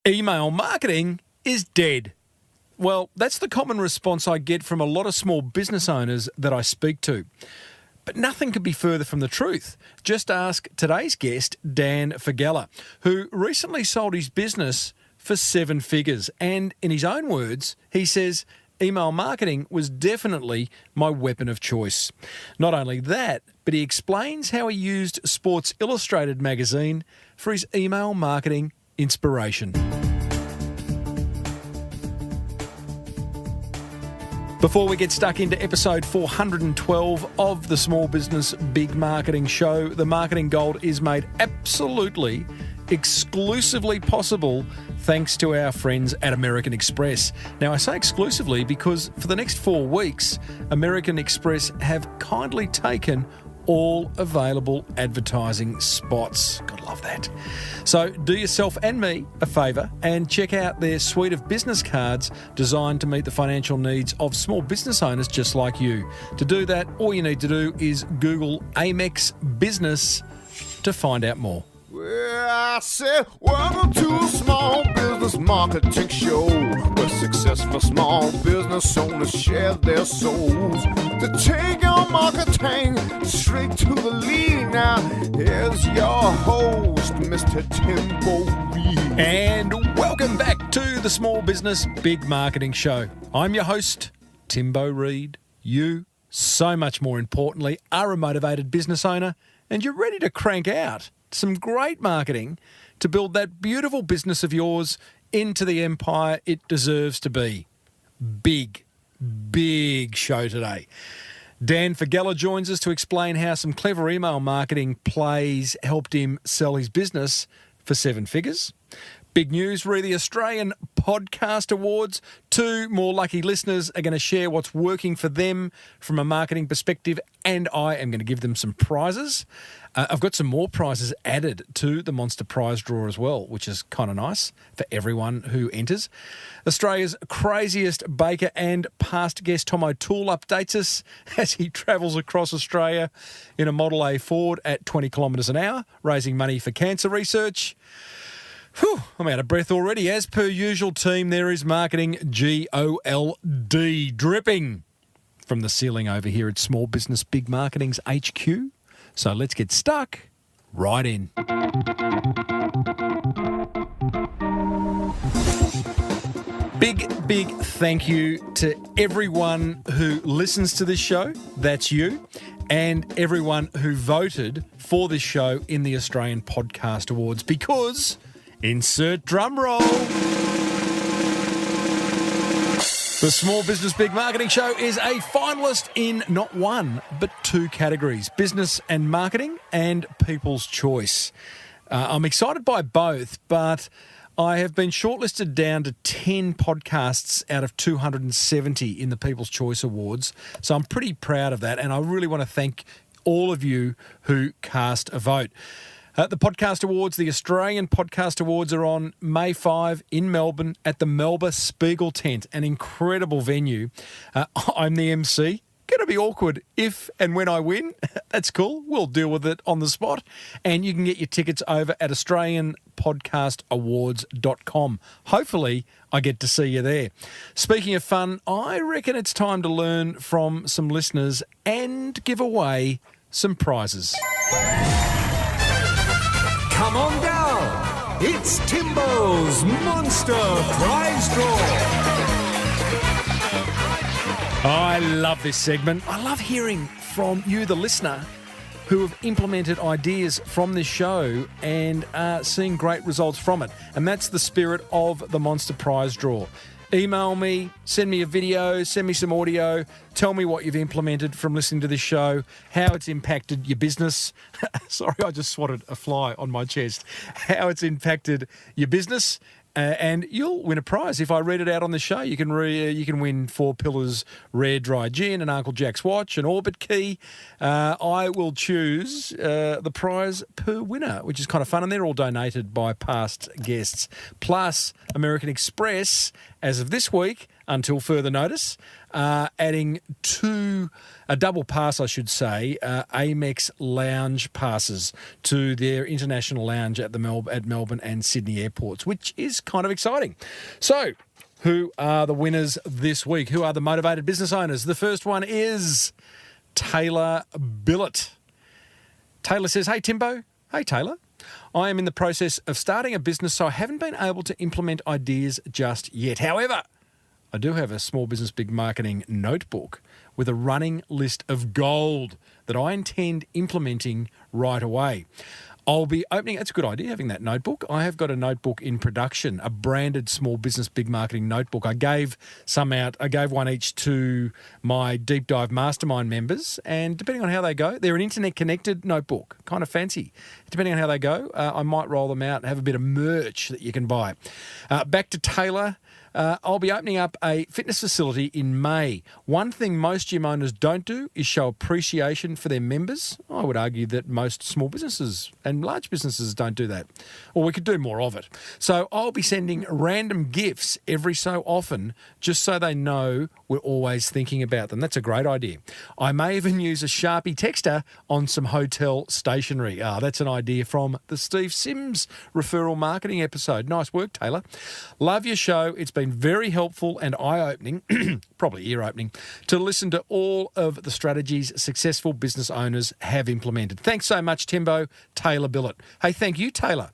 Email marketing is dead. Well, that's the common response I get from a lot of small business owners that I speak to. But nothing could be further from the truth. Just ask today's guest, Dan Faggella, who recently sold his business for 7 figures. And in his own words, he says, email marketing was definitely my weapon of choice. Not only that, but he explains how he used Sports Illustrated magazine for his email marketing inspiration. Before we get stuck into episode 412 of the Small Business Big Marketing Show, the Marketing Gold is made absolutely, exclusively possible thanks to our friends at American Express. Now, I say exclusively because for the next 4 weeks, American Express have kindly taken all available advertising spots. God love that. So do yourself and me a favour and check out their suite of business cards designed to meet the financial needs of small business owners just like you. To do that, all you need to do is Google Amex Business to find out more. Well, I said, welcome to a small business marketing show where successful small business owners share their souls to take your marketing straight to the lead. Now, here's your host, Mr. Timbo Reid. And welcome back to the Small Business Big Marketing Show. I'm your host, Timbo Reid. You, so much more importantly, are a motivated business owner and you're ready to crank out some great marketing to build that beautiful business of yours into the empire it deserves to be. Big show today. Dan Faggella joins us to explain how some clever email marketing plays helped him sell his business for 7 figures. Big news, Reid, the Australian Podcast Awards. 2 more lucky listeners are going to share what's working for them from a marketing perspective, and I am going to give them some prizes. I've got some more prizes added to the Monster Prize draw as well, which is kind of nice for everyone who enters. Australia's craziest baker and past guest Tom O'Toole updates us as he travels across Australia in a Model A Ford at 20 kilometres an hour, raising money for cancer research. Whew, I'm out of breath already. As per usual, team, there is marketing GOLD dripping from the ceiling over here at Small Business Big Marketing's HQ. So let's get stuck right in. Big thank you to everyone who listens to this show. That's you. And everyone who voted for this show in the Australian Podcast Awards because... insert drum roll. The Small Business Big Marketing Show is a finalist in not 1, but 2 categories, business and marketing and people's choice. I'm excited by both, but I have been shortlisted down to 10 podcasts out of 270 in the People's Choice Awards. So I'm pretty proud of that, and I really want to thank all of you who cast a vote. The Podcast Awards, the Australian Podcast Awards, are on May 5 in Melbourne at the Melba Spiegel Tent, an incredible venue. I'm the MC. Going to be awkward if and when I win. That's cool. We'll deal with it on the spot. And you can get your tickets over at AustralianPodcastAwards.com. Hopefully, I get to see you there. Speaking of fun, I reckon it's time to learn from some listeners and give away some prizes. Come on down. It's Timbo's Monster Prize Draw. I love this segment. I love hearing from you, the listener, who have implemented ideas from this show and are seeing great results from it. And that's the spirit of the Monster Prize Draw. Email me, send me a video, send me some audio, tell me what you've implemented from listening to this show, how it's impacted your business. Sorry, I just swatted a fly on my chest. How it's impacted your business. And you'll win a prize. If I read it out on the show, you can win 4 Pillars Rare Dry Gin, an Uncle Jack's watch, an Orbit key. I will choose the prize per winner, which is kind of fun. And they're all donated by past guests. Plus, American Express, as of this week, until further notice, adding a double pass, I should say, Amex lounge passes to their international lounge at Melbourne and Sydney airports, which is kind of exciting. So, who are the winners this week? Who are the motivated business owners? The first one is Taylor Billett. Taylor says, "Hey, Timbo." Hey, Taylor. "I am in the process of starting a business, so I haven't been able to implement ideas just yet. However, I do have a small business big marketing notebook with a running list of gold that I intend implementing right away. I'll be opening," that's a good idea, having that notebook. "I have got a notebook in production, a branded small business big marketing notebook. I gave some out. I gave one each to my Deep Dive Mastermind members, and depending on how they go, they're an internet-connected notebook, kind of fancy. Depending on how they go, I might roll them out and have a bit of merch that you can buy." Back to Taylor. "I'll be opening up a fitness facility in May. One thing most gym owners don't do is show appreciation for their members. I would argue that most small businesses and large businesses don't do that. Or we could do more of it. So I'll be sending random gifts every so often just so they know we're always thinking about them." That's a great idea. "I may even use a Sharpie texter on some hotel stationery." That's an idea from the Steve Sims referral marketing episode. Nice work, Taylor. "Love your show. It's been very helpful and eye-opening," probably ear-opening, "to listen to all of the strategies successful business owners have implemented. Thanks so much, Timbo." Taylor Billett. Hey, thank you, Taylor.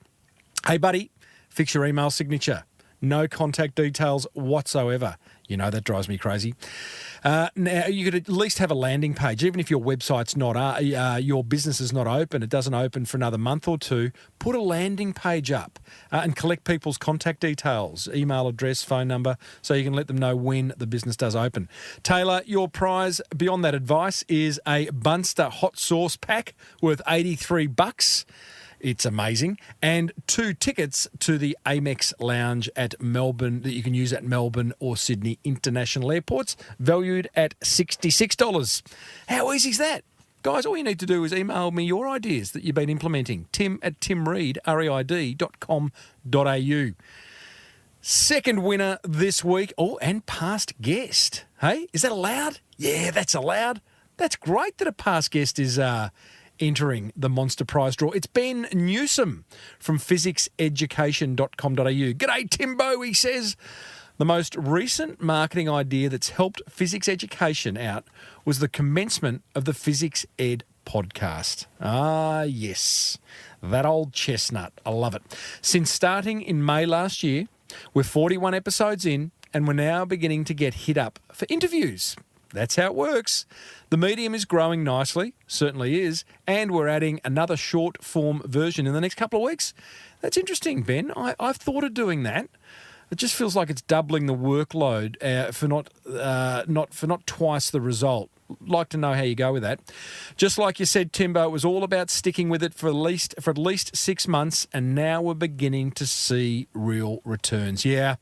Hey, buddy, fix your email signature. No contact details whatsoever. You know, that drives me crazy. Now, you could at least have a landing page. Even if your website's not, your business is not open, it doesn't open for another month or two, put a landing page up and collect people's contact details, email address, phone number, so you can let them know when the business does open. Taylor, your prize, beyond that advice, is a Bunster hot sauce pack worth $83. It's amazing. And 2 tickets to the Amex Lounge at Melbourne that you can use at Melbourne or Sydney International Airports, valued at $66. How easy is that? Guys, all you need to do is email me your ideas that you've been implementing. tim@timreid.com.au. Second winner this week, and past guest. Hey, is that allowed? Yeah, that's allowed. That's great that a past guest is entering the Monster Prize draw. It's Ben Newsom from physicseducation.com.au. "G'day, Timbo," he says. "The most recent marketing idea that's helped physics education out was the commencement of the Physics Ed podcast." Ah, yes. That old chestnut. I love it. "Since starting in May last year, we're 41 episodes in, and we're now beginning to get hit up for interviews. That's how it works. The medium is growing nicely, certainly is, and we're adding another short-form version in the next couple of weeks." That's interesting, Ben. I've thought of doing that. It just feels like it's doubling the workload for not twice the result. Like to know how you go with that. Just like you said, Timbo, it was all about sticking with it for at least 6 months, and now we're beginning to see real returns. Yeah,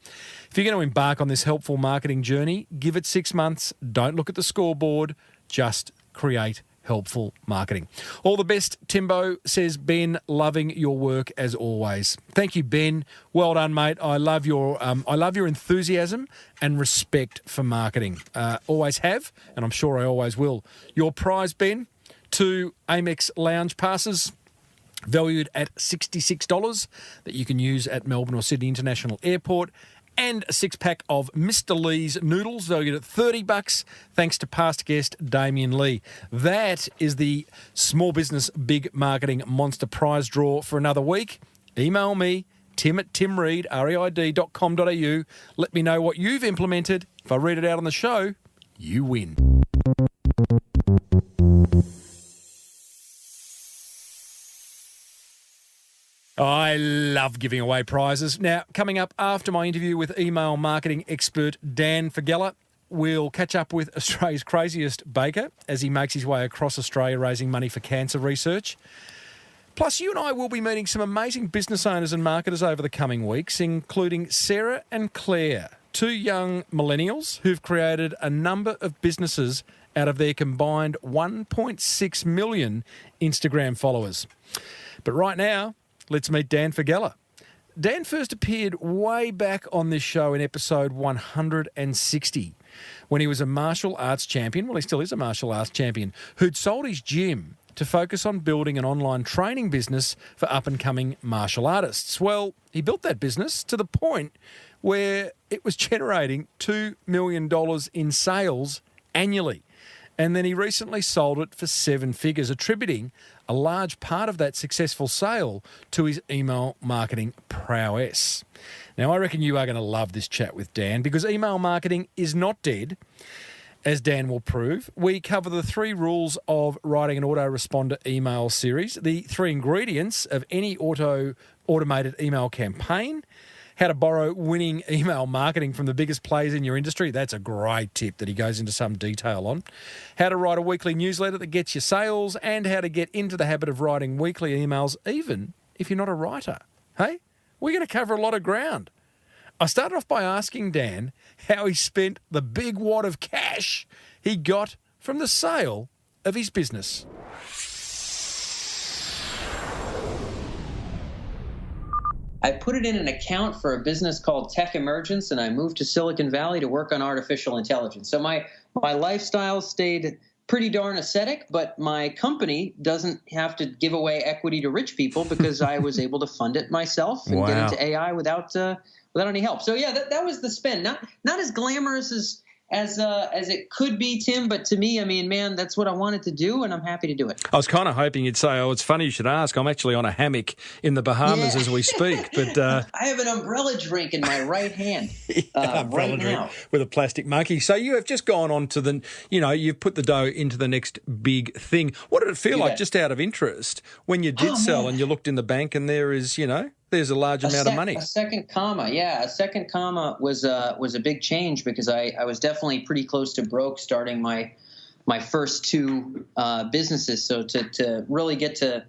if you're going to embark on this helpful marketing journey, give it 6 months. Don't look at the scoreboard. Just create helpful marketing. All the best, Timbo, says Ben. Loving your work as always. Thank you, Ben. Well done, mate. I love your enthusiasm and respect for marketing. Always have, and I'm sure I always will. Your prize, Ben, 2 Amex Lounge passes, valued at $66, that you can use at Melbourne or Sydney International Airport, and a 6-pack of Mr. Lee's noodles, valued at $30, thanks to past guest Damien Lee. That is the Small Business Big Marketing Monster Prize draw for another week. Email me, tim@timreid.com.au. Let me know what you've implemented. If I read it out on the show, you win. I love giving away prizes. Now, coming up after my interview with email marketing expert Dan Faggella, we'll catch up with Australia's craziest baker as he makes his way across Australia raising money for cancer research. Plus, you and I will be meeting some amazing business owners and marketers over the coming weeks, including Sarah and Claire, 2 young millennials who've created a number of businesses out of their combined 1.6 million Instagram followers. But right now, let's meet Dan Faggella. Dan first appeared way back on this show in episode 160 when he was a martial arts champion, well, he still is a martial arts champion, who'd sold his gym to focus on building an online training business for up-and-coming martial artists. Well, he built that business to the point where it was generating $2 million in sales annually. And then he recently sold it for 7 figures, attributing a large part of that successful sale to his email marketing prowess. Now, I reckon you are going to love this chat with Dan because email marketing is not dead, as Dan will prove. We cover the 3 rules of writing an autoresponder email series, the 3 ingredients of any automated email campaign, how to borrow winning email marketing from the biggest players in your industry. That's a great tip that he goes into some detail on. How to write a weekly newsletter that gets you sales, and how to get into the habit of writing weekly emails even if you're not a writer. Hey, we're going to cover a lot of ground. I started off by asking Dan how he spent the big wad of cash he got from the sale of his business. I put it in an account for a business called Tech Emergence, and I moved to Silicon Valley to work on artificial intelligence. So my lifestyle stayed pretty darn ascetic, but my company doesn't have to give away equity to rich people because I was able to fund it myself and get into AI without any help. So yeah, that was the spin. Not as glamorous as it could be, Tim, but to me, I mean, man, that's what I wanted to do, and I'm happy to do it. I was kind of hoping you'd say, oh, it's funny you should ask. I'm actually on a hammock in the Bahamas as we speak. But I have an umbrella drink in my right hand right now. With a plastic monkey. So you have just gone on to you've put the dough into the next big thing. What did it feel like, just out of interest, when you did sell and you looked in the bank and there is, there's a large amount of money. A second comma was a big change because I was definitely pretty close to broke starting my first 2 businesses. So to really get to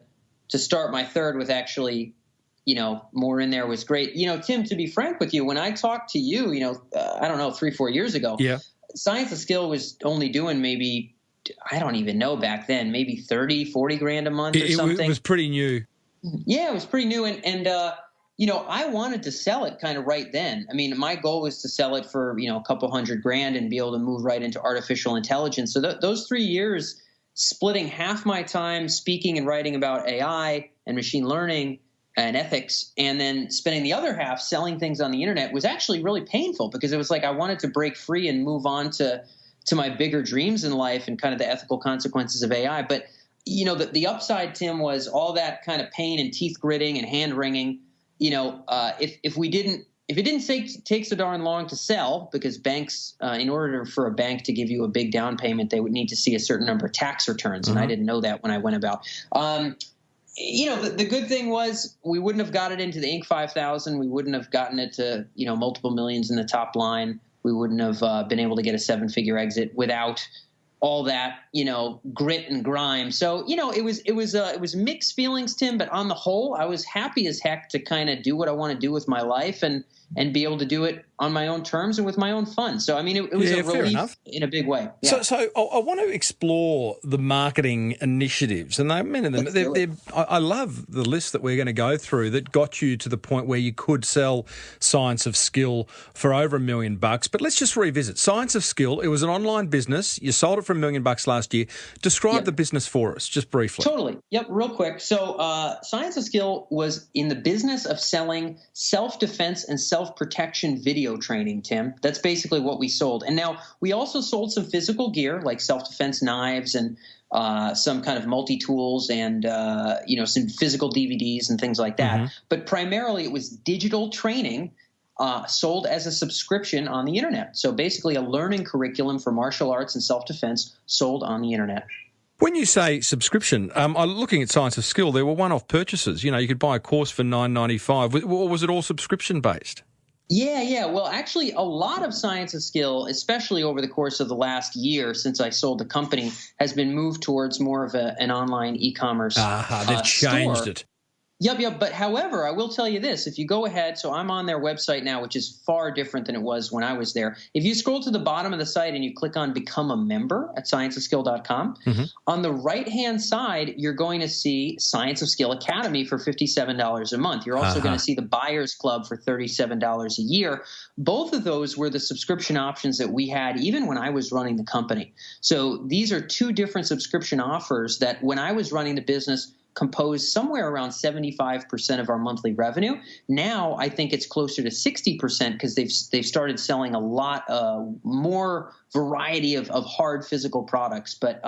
start my third with actually, more in there was great. Tim, to be frank with you, when I talked to you, I don't know, 3-4 years ago, Science of Skill was only doing maybe, I don't even know back then, maybe 30-40 grand a month or something. It was pretty new. Yeah, it was pretty new. And I wanted to sell it kind of right then. I mean, my goal was to sell it for, a couple $100,000 and be able to move right into artificial intelligence. So those 3 years, splitting half my time speaking and writing about AI and machine learning and ethics, and then spending the other half selling things on the internet was actually really painful because it was like I wanted to break free and move on to my bigger dreams in life and kind of the ethical consequences of AI. But the upside, Tim, was all that kind of pain and teeth gritting and hand wringing. If it didn't take so darn long to sell, because banks, in order for a bank to give you a big down payment, they would need to see a certain number of tax returns, and I didn't know that when I went about. The good thing was we wouldn't have got it into the Inc. 5000. We wouldn't have gotten it to multiple millions in the top line. We wouldn't have been able to get a 7-figure exit without all that, grit and grime. So, it was mixed feelings, Tim, but on the whole, I was happy as heck to kind of do what I want to do with my life and be able to do it on my own terms and with my own fun. So, I mean, it was a relief in a big way. Yeah. So I want to explore the marketing initiatives, and many of them. I love the list that we're going to go through that got you to the point where you could sell Science of Skill for over $1 million. But let's just revisit Science of Skill. It was an online business. You sold it for $1 million last year. Describe the business for us, just briefly. Totally. Yep. Real quick. So Science of Skill was in the business of selling self-defense and self-protection video training, Tim. That's basically what we sold. And now we also sold some physical gear like self-defense knives and some kind of multi-tools and, some physical DVDs and things like that. But primarily it was digital training sold as a subscription on the internet. So basically a learning curriculum for martial arts and self-defense sold on the internet. When you say subscription, I'm looking at Science of Skill, there were one-off purchases. You could buy a course for $9.95. Or was it all subscription-based? Yeah. Well, actually, a lot of Science of Skill, especially over the course of the last year since I sold the company, has been moved towards more of an online e-commerce they've changed it. Yep. But however, I will tell you this. If you go ahead, so I'm on their website now, which is far different than it was when I was there. If you scroll to the bottom of the site and you click on Become a Member at scienceofskill.com, on the right-hand side, you're going to see Science of Skill Academy for $57 a month. You're also going to see the Buyers Club for $37 a year. Both of those were the subscription options that we had even when I was running the company. So these are two different subscription offers that when I was running the business composed somewhere around 75% of our monthly revenue. Now I think it's closer to 60% because they've started selling a lot more variety of hard physical products. But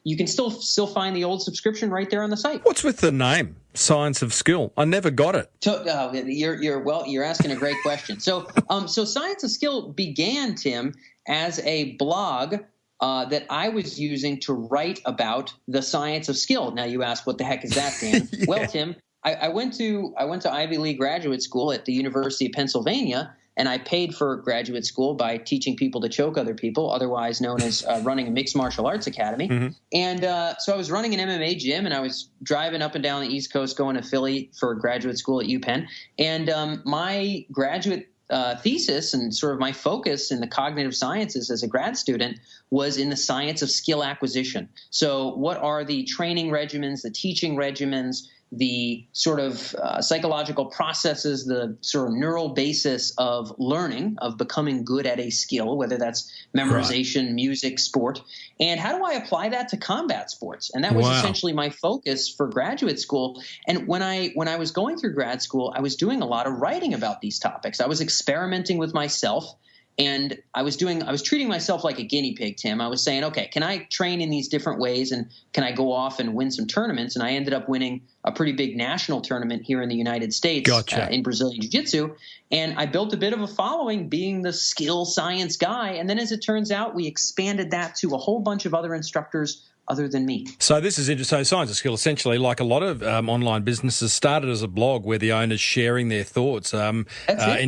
you can still find the old subscription right there on the site. What's with the name Science of Skill? I never got it. So, you're asking a great question. So Science of Skill began, Tim, as a blog that I was using to write about the science of skill. Now you ask, what the heck is that, Dan? Yeah. Well, Tim, I went to Ivy League graduate school at the University of Pennsylvania, and I paid for graduate school by teaching people to choke other people, otherwise known as running a mixed martial arts academy. And so I was running an MMA gym, and I was driving up and down the East Coast going to Philly for graduate school at UPenn. And my graduate thesis and sort of my focus in the cognitive sciences as a grad student was in the science of skill acquisition. So what are the training regimens, the teaching regimens, the sort of psychological processes, the sort of neural basis of learning, of becoming good at a skill, whether that's memorization, music, sport, and how do I apply that to combat sports? And that was essentially my focus for graduate school. And when I was going through grad school, I was doing a lot of writing about these topics. I was experimenting with myself. And I was treating myself like a guinea pig, Tim. I was saying, okay, can I train in these different ways and can I go off and win some tournaments? And I ended up winning a pretty big national tournament here in the United States in Brazilian Jiu-Jitsu. And I built a bit of a following being the skill science guy. And then as it turns out, we expanded that to a whole bunch of other instructors other than me. So this is interesting. So Science of Skill, essentially, like a lot of online businesses, started as a blog where the owner's sharing their thoughts. In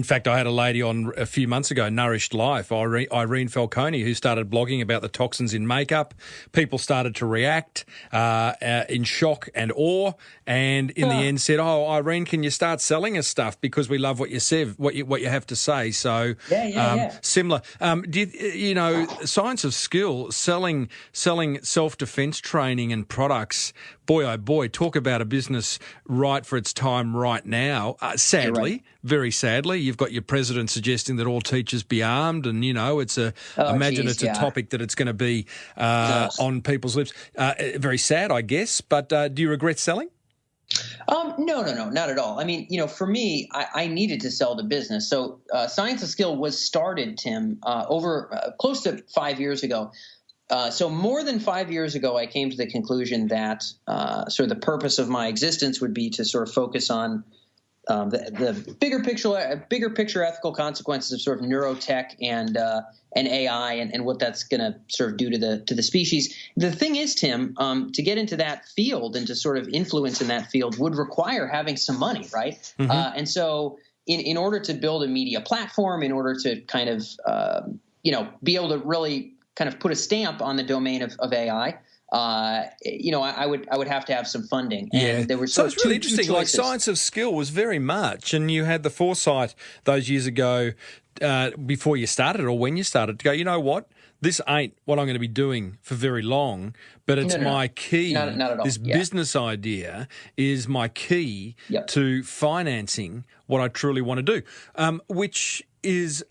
fact, I had a lady on a few months ago, Nourished Life, Irene Falcone, who started blogging about the toxins in makeup. People started to react in shock and awe, and in the end said, "Oh, Irene, can you start selling us stuff because we love what you say, what you have to say." So similar. You know, Science of Skill, selling self-defense training and products, boy, oh boy, talk about a business right for its time right now. Sadly, very sadly, you've got your president suggesting that all teachers be armed, and, you know, it's a a topic that it's going to be on people's lips. Very sad, I guess, but do you regret selling? No, not at all. I mean, you know, for me, I needed to sell the business. So Science of Skill was started, Tim, over close to 5 years ago. So more than 5 years ago, I came to the conclusion that sort of the purpose of my existence would be to sort of focus on the bigger picture ethical consequences of sort of neurotech and AI and what that's going to sort of do to the species. The thing is, Tim, to get into that field and to sort of influence in that field would require having some money, right? And so in order to build a media platform, in order to kind of be able to really kind of put a stamp on the domain of AI, I would have to have some funding. And there were so it's really interesting. Like Science of Skill was very much, and you had the foresight those years ago before you started or when you started to go, you know what? This ain't what I'm going to be doing for very long, but it's my key. Not at all. This business idea is my key to financing what I truly want to do, which is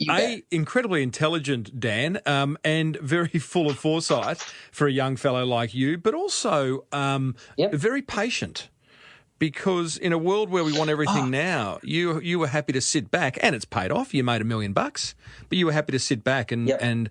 incredibly intelligent, Dan, and very full of foresight for a young fellow like you, but also very patient. Because in a world where we want everything now, you were happy to sit back, and it's paid off. You made $1 million, but you were happy to sit back and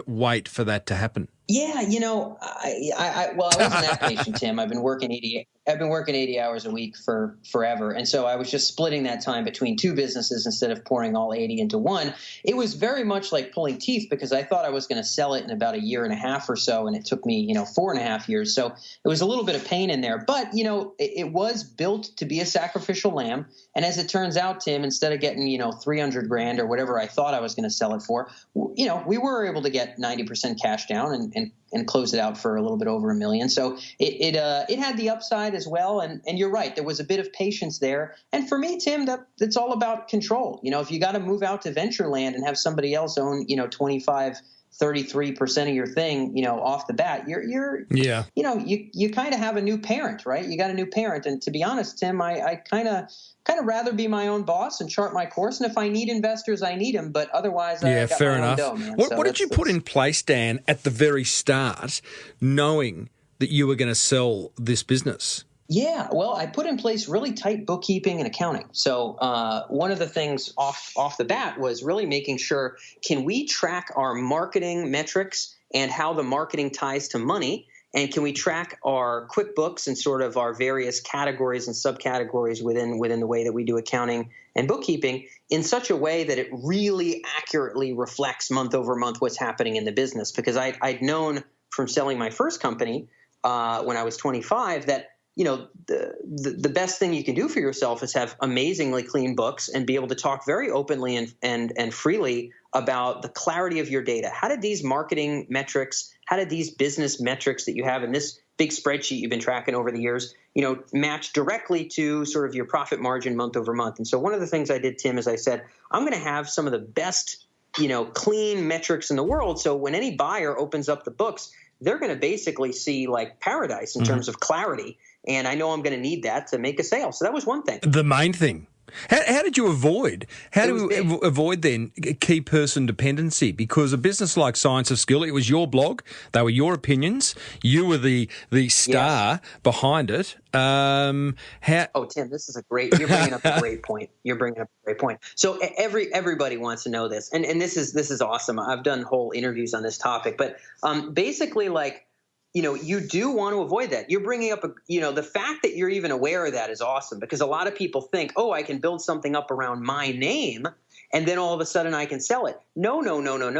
wait for that to happen. Yeah, you know, I wasn't that patient, Tim. I've been working 80 hours a week for forever. And so I was just splitting that time between two businesses instead of pouring all 80 into one. It was very much like pulling teeth because I thought I was going to sell it in about a year and a half or so. And it took me, 4.5 years. So it was a little bit of pain in there. But, it was built to be a sacrificial lamb. And as it turns out, Tim, instead of getting, $300,000 or whatever I thought I was going to sell it for, we were able to get 90% cash down and closed it out for a little bit over $1 million. So it had the upside as well. And you're right, there was a bit of patience there. And for me, Tim, that's all about control. If you got to move out to venture land and have somebody else own 33% of your thing, off the bat, you kind of have a new parent, right? You got a new parent. And to be honest, Tim, I kind of rather be my own boss and chart my course. And if I need investors, I need them. But otherwise, I got fair my enough. own dough, man. What did you put in place, Dan, at the very start, knowing that you were going to sell this business? Yeah, well, I put in place really tight bookkeeping and accounting. So one of the things off the bat was really making sure, can we track our marketing metrics and how the marketing ties to money? And can we track our QuickBooks and sort of our various categories and subcategories within the way that we do accounting and bookkeeping in such a way that it really accurately reflects month over month what's happening in the business? Because I'd known from selling my first company when I was 25 that the best thing you can do for yourself is have amazingly clean books and be able to talk very openly and freely about the clarity of your data. How did these marketing metrics, how did these business metrics that you have in this big spreadsheet you've been tracking over the years, match directly to sort of your profit margin month over month? And so one of the things I did, Tim, is I said, I'm going to have some of the best, clean metrics in the world. So when any buyer opens up the books, they're going to basically see like paradise in terms of clarity. And I know I'm going to need that to make a sale. So that was one thing. The main thing. How did you avoid? How do you avoid then key person dependency? Because a business like Science of Skill, it was your blog, they were your opinions, you were the star behind it. Oh, Tim, this is you're bringing up a great point. So everybody wants to know this, and this is awesome. I've done whole interviews on this topic, but basically, you do want to avoid that. You're bringing up the fact that you're even aware of that is awesome, because a lot of people think, oh, I can build something up around my name and then all of a sudden I can sell it. No.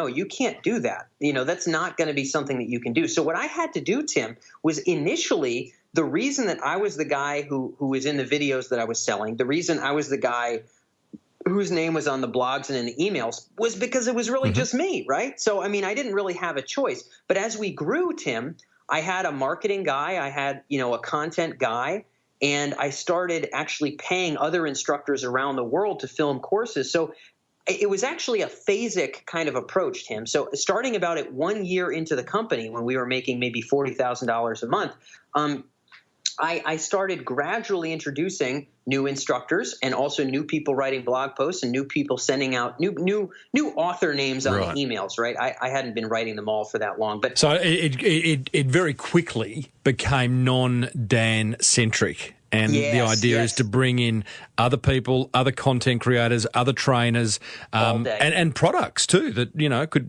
You can't do that. That's not going to be something that you can do. So what I had to do, Tim, was initially the reason that I was the guy who was in the videos that I was selling, the reason I was the guy whose name was on the blogs and in the emails was because it was really just me, right? So, I didn't really have a choice. But as we grew, Tim, I had a marketing guy, I had, a content guy, and I started actually paying other instructors around the world to film courses. So it was actually a phasic kind of approach, Tim. So starting about at 1 year into the company, when we were making maybe $40,000 a month, I started gradually introducing new instructors and also new people writing blog posts and new people sending out new author names on the emails, right? I hadn't been writing them all for that long. But so it very quickly became non-Dan centric. And the idea is to bring in other people, other content creators, other trainers, and products too that,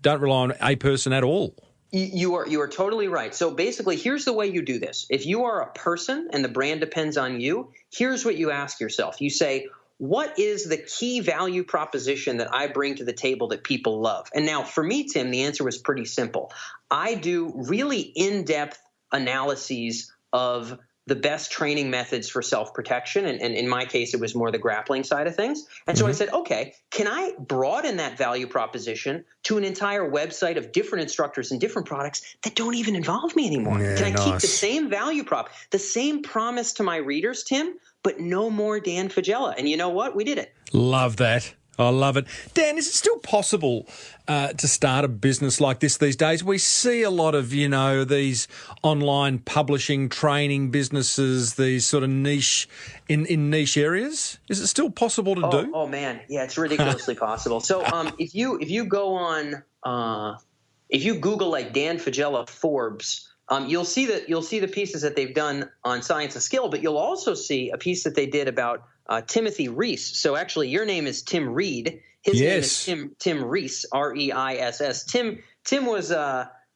don't rely on a person at all. You are totally right. So basically, here's the way you do this. If you are a person and the brand depends on you, here's what you ask yourself. You say, what is the key value proposition that I bring to the table that people love? And now for me, Tim, the answer was pretty simple. I do really in-depth analyses of the best training methods for self-protection. And in my case, it was more the grappling side of things. And so I said, okay, can I broaden that value proposition to an entire website of different instructors and different products that don't even involve me anymore? Yeah, can I keep the same value prop, the same promise to my readers, Tim, but no more Dan Faggella? And you know what? We did it. Love that. I love it. Dan, is it still possible to start a business like this these days? We see a lot of, these online publishing, training businesses, these sort of niche, in niche areas. Is it still possible to do? Oh, man. Yeah, it's ridiculously possible. So if you go on, if you Google like Dan Faggella Forbes, you'll see the pieces that they've done on Science of Skill, but you'll also see a piece that they did about Timothy Reis. So actually, your name is Tim Reid. His name is Tim Reis, R-E-I-S-S. Tim was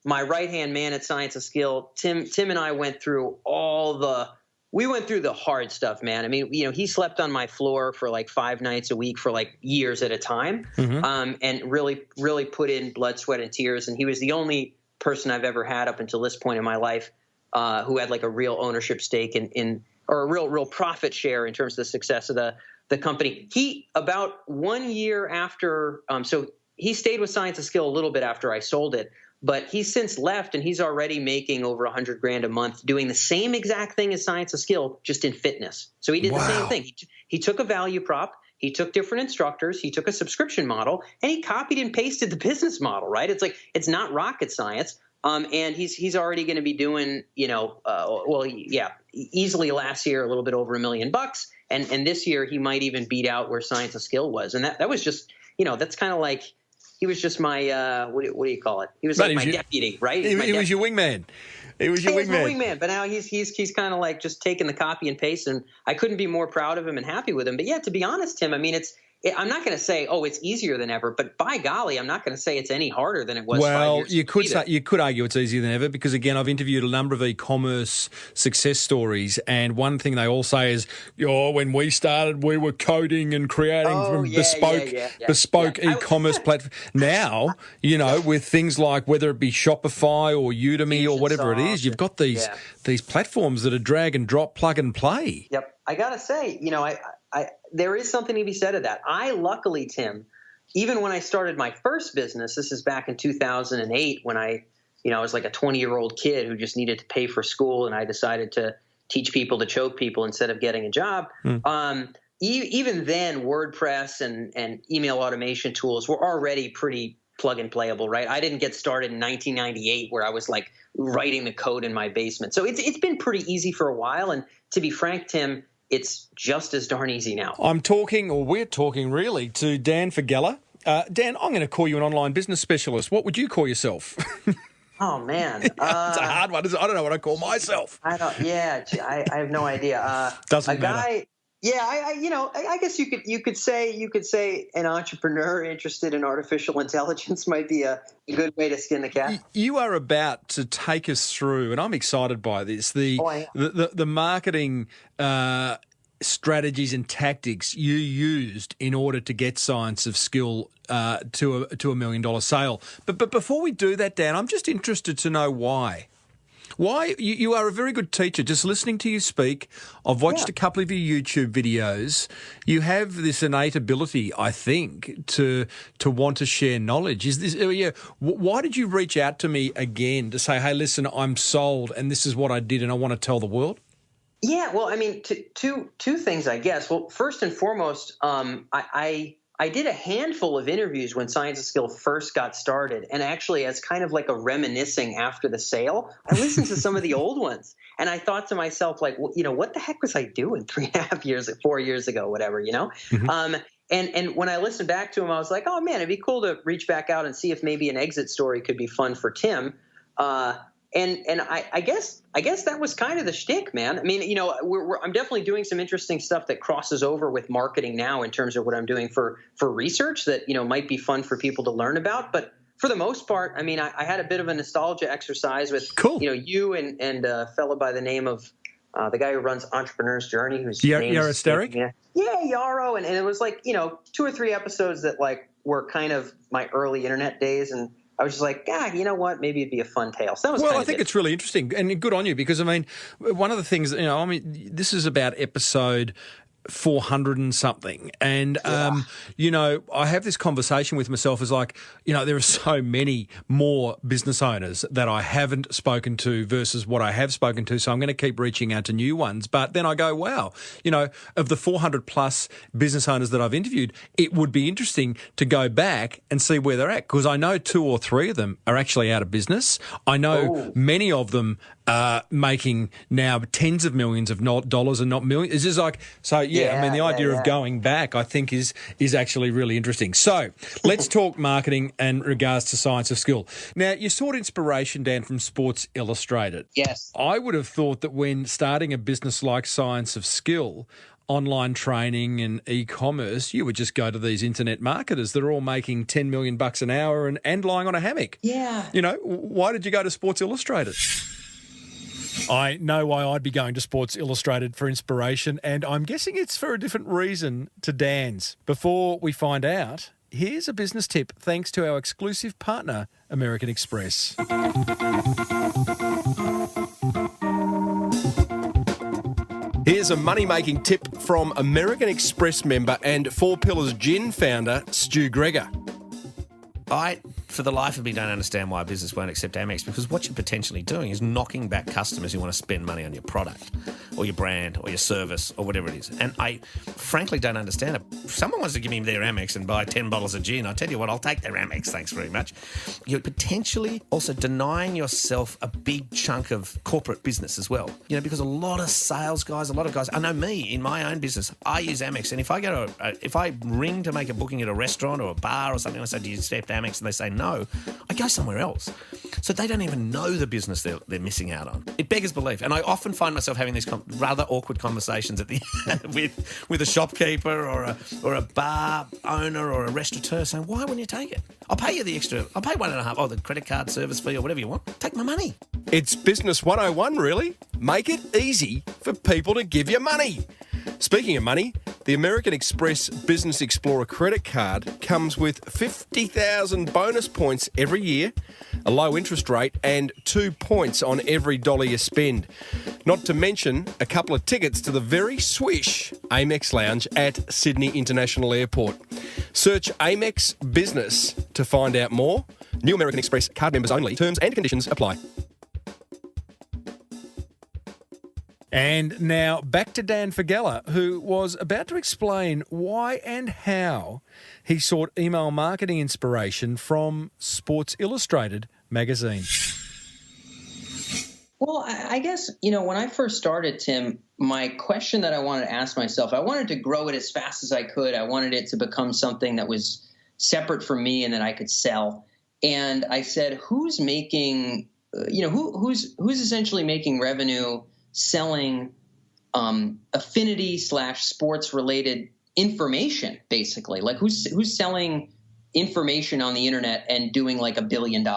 my right-hand man at Science of Skill. Tim and I went through the hard stuff, man. He slept on my floor for like 5 nights a week for like years at a time, and really put in blood, sweat, and tears. And he was the only person I've ever had up until this point in my life who had like a real ownership stake in or a real profit share in terms of the success of the company. He, about 1 year after, so he stayed with Science of Skill a little bit after I sold it. But he's since left, and he's already making over $100,000 a month doing the same exact thing as Science of Skill, just in fitness. So he did the same thing. He took a value prop, he took different instructors, he took a subscription model, and he copied and pasted the business model, right? It's like, it's not rocket science. And he's already going to be doing, easily last year a little bit over $1 million, and this year he might even beat out where Science of Skill was, and that was just, that's kind of like, he was just my what do you call it? He was like my deputy, right? He was your wingman. He was your wingman. But now he's kind of like just taking the copy and paste, and I couldn't be more proud of him and happy with him. But yeah, to be honest, Tim, I mean, I'm not going to say, it's easier than ever, but by golly, I'm not going to say it's any harder than it was 5 years ago. You could argue it's easier than ever because, again, I've interviewed a number of e-commerce success stories, and one thing they all say is, when we started, we were coding and creating bespoke e-commerce platforms. Now, with things like whether it be Shopify or Udemy or whatever it is, you've got these platforms that are drag and drop, plug and play. Yep. I got to say, there is something to be said of that. I luckily, Tim, even when I started my first business, this is back in 2008 when I was like a 20-year-old kid who just needed to pay for school, and I decided to teach people to choke people instead of getting a job. Even then, WordPress and email automation tools were already pretty plug and playable, right? I didn't get started in 1998 where I was like writing the code in my basement. So it's been pretty easy for a while. And to be frank, Tim, it's just as darn easy now. We're talking really to Dan Faggella. Dan, I'm going to call you an online business specialist. What would you call yourself? Oh, man. It's a hard one. I don't know what I call myself. I have no idea. Doesn't matter. Yeah, I guess you could say an entrepreneur interested in artificial intelligence might be a good way to skin the cat. You are about to take us through, and I'm excited by this, the marketing strategies and tactics you used in order to get Science of Skill to $1 million sale. But before we do that, Dan, I'm just interested to know why. Why? You are a very good teacher. Just listening to you speak, I've watched a couple of your YouTube videos. You have this innate ability, I think, to want to share knowledge. Why did you reach out to me again to say, hey, listen, I'm sold and this is what I did and I want to tell the world? Yeah, well, I mean, two things, I guess. Well, first and foremost, I did a handful of interviews when Science of Skill first got started, and actually as kind of like a reminiscing after the sale, I listened to some of the old ones, and I thought to myself, like, what the heck was I doing 4 years ago, whatever, Mm-hmm. And when I listened back to them, I was like, oh, man, it'd be cool to reach back out and see if maybe an exit story could be fun for Tim. And I guess that was kind of the shtick, man. I mean, I'm definitely doing some interesting stuff that crosses over with marketing now in terms of what I'm doing for research that, might be fun for people to learn about. But for the most part, I mean, I had a bit of a nostalgia exercise with, you and a fellow by the name of the guy who runs Entrepreneur's Journey, who's Yara Steric? Yeah, Yarrow. And it was like, 2 or 3 episodes that like were kind of my early internet days, and I was just like, you know what? Maybe it'd be a fun tale. So that was I think it's really interesting and good on you because, I mean, one of the things, this is about episode 400 and something. And, I have this conversation with myself as like, there are so many more business owners that I haven't spoken to versus what I have spoken to. So I'm going to keep reaching out to new ones. But then I go, wow, of the 400 plus business owners that I've interviewed, it would be interesting to go back and see where they're at because I know 2 or 3 of them are actually out of business. I know many of them are making now tens of millions of dollars and not millions. It's just like, so the idea of going back, I think, is actually really interesting. So let's talk marketing and regards to Science of Skill. Now, you sought inspiration, Dan, from Sports Illustrated. Yes. I would have thought that when starting a business like Science of Skill, online training and e-commerce, you would just go to these internet marketers that are all making $10 million an hour and lying on a hammock. Yeah. Why did you go to Sports Illustrated? I know why I'd be going to Sports Illustrated for inspiration, and I'm guessing it's for a different reason to Dan's. Before we find out, here's a business tip thanks to our exclusive partner, American Express. Here's a money-making tip from American Express member and 4 Pillars Gin founder, Stu Gregor. All right, for the life of me, don't understand why a business won't accept Amex, because what you're potentially doing is knocking back customers who want to spend money on your product or your brand or your service or whatever it is. And I frankly don't understand it. If someone wants to give me their Amex and buy 10 bottles of gin, I tell you what, I'll take their Amex, thanks very much. You're potentially also denying yourself a big chunk of corporate business as well. You know, because a lot of sales guys, a lot of guys, I know me in my own business, I use Amex, and if I ring to make a booking at a restaurant or a bar or something, I say, do you accept Amex? And they say no, I go somewhere else. So they don't even know the business they're missing out on. It beggars belief. And I often find myself having these rather awkward conversations at the with a shopkeeper or a bar owner or a restaurateur saying, why wouldn't you take it? I'll pay you the extra. I'll pay 1.5, the credit card service fee or whatever you want. Take my money. It's Business 101, really. Make it easy for people to give you money. Speaking of money, the American Express Business Explorer credit card comes with 50,000 bonus points every year, a low interest rate, and 2 points on every dollar you spend. Not to mention a couple of tickets to the very swish Amex Lounge at Sydney International Airport. Search Amex Business to find out more. New American Express card members only. Terms and conditions apply. And now back to Dan Faggella, who was about to explain why and how he sought email marketing inspiration from Sports Illustrated magazine. Well, I guess, when I first started, Tim, my question that I wanted to ask myself, I wanted to grow it as fast as I could. I wanted it to become something that was separate from me and that I could sell. And I said, who's making, who's essentially making revenue selling affinity/sports related information, basically? Like who's selling information on the internet and doing like $1 billion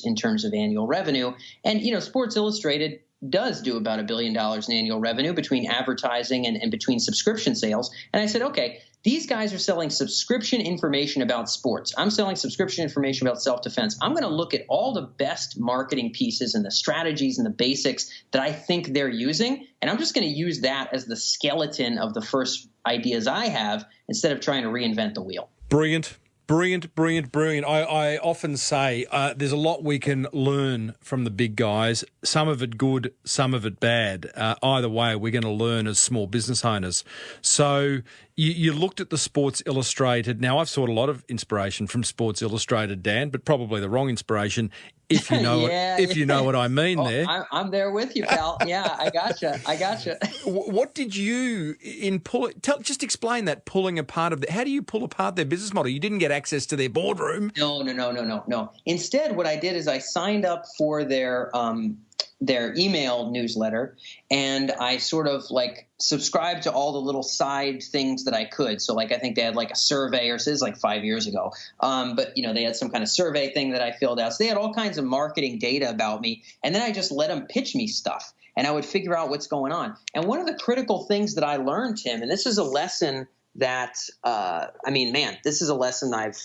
in terms of annual revenue? And, Sports Illustrated does do about $1 billion in annual revenue between advertising and between subscription sales. And I said, okay, these guys are selling subscription information about sports. I'm selling subscription information about self-defense. I'm going to look at all the best marketing pieces and the strategies and the basics that I think they're using, and I'm just going to use that as the skeleton of the first ideas I have instead of trying to reinvent the wheel. Brilliant. Brilliant. I often say there's a lot we can learn from the big guys, some of it good, some of it bad. Either way, we're going to learn as small business owners. So you looked at the Sports Illustrated. Now, I've sought a lot of inspiration from Sports Illustrated, Dan, but probably the wrong inspiration, if you know you know what I mean there. I'm there with you, pal. Yeah, I gotcha. What did you just explain that pulling apart of how do you pull apart their business model? You didn't get access to their boardroom. No. Instead, what I did is I signed up for their email newsletter, and I sort of like subscribed to all the little side things that I could. So like I think they had like a survey, or this is like 5 years ago. But they had some kind of survey thing that I filled out. So they had all kinds of marketing data about me, and then I just let them pitch me stuff, and I would figure out what's going on. And one of the critical things that I learned, Tim, and this is a lesson that this is a lesson I've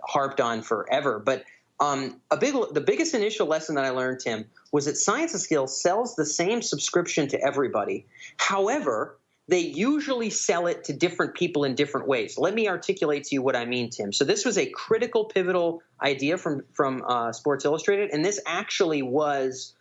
harped on forever, but the biggest initial lesson that I learned, Tim, was that Science of Skill sells the same subscription to everybody. However, they usually sell it to different people in different ways. Let me articulate to you what I mean, Tim. So this was a critical, pivotal idea from Sports Illustrated, and this actually was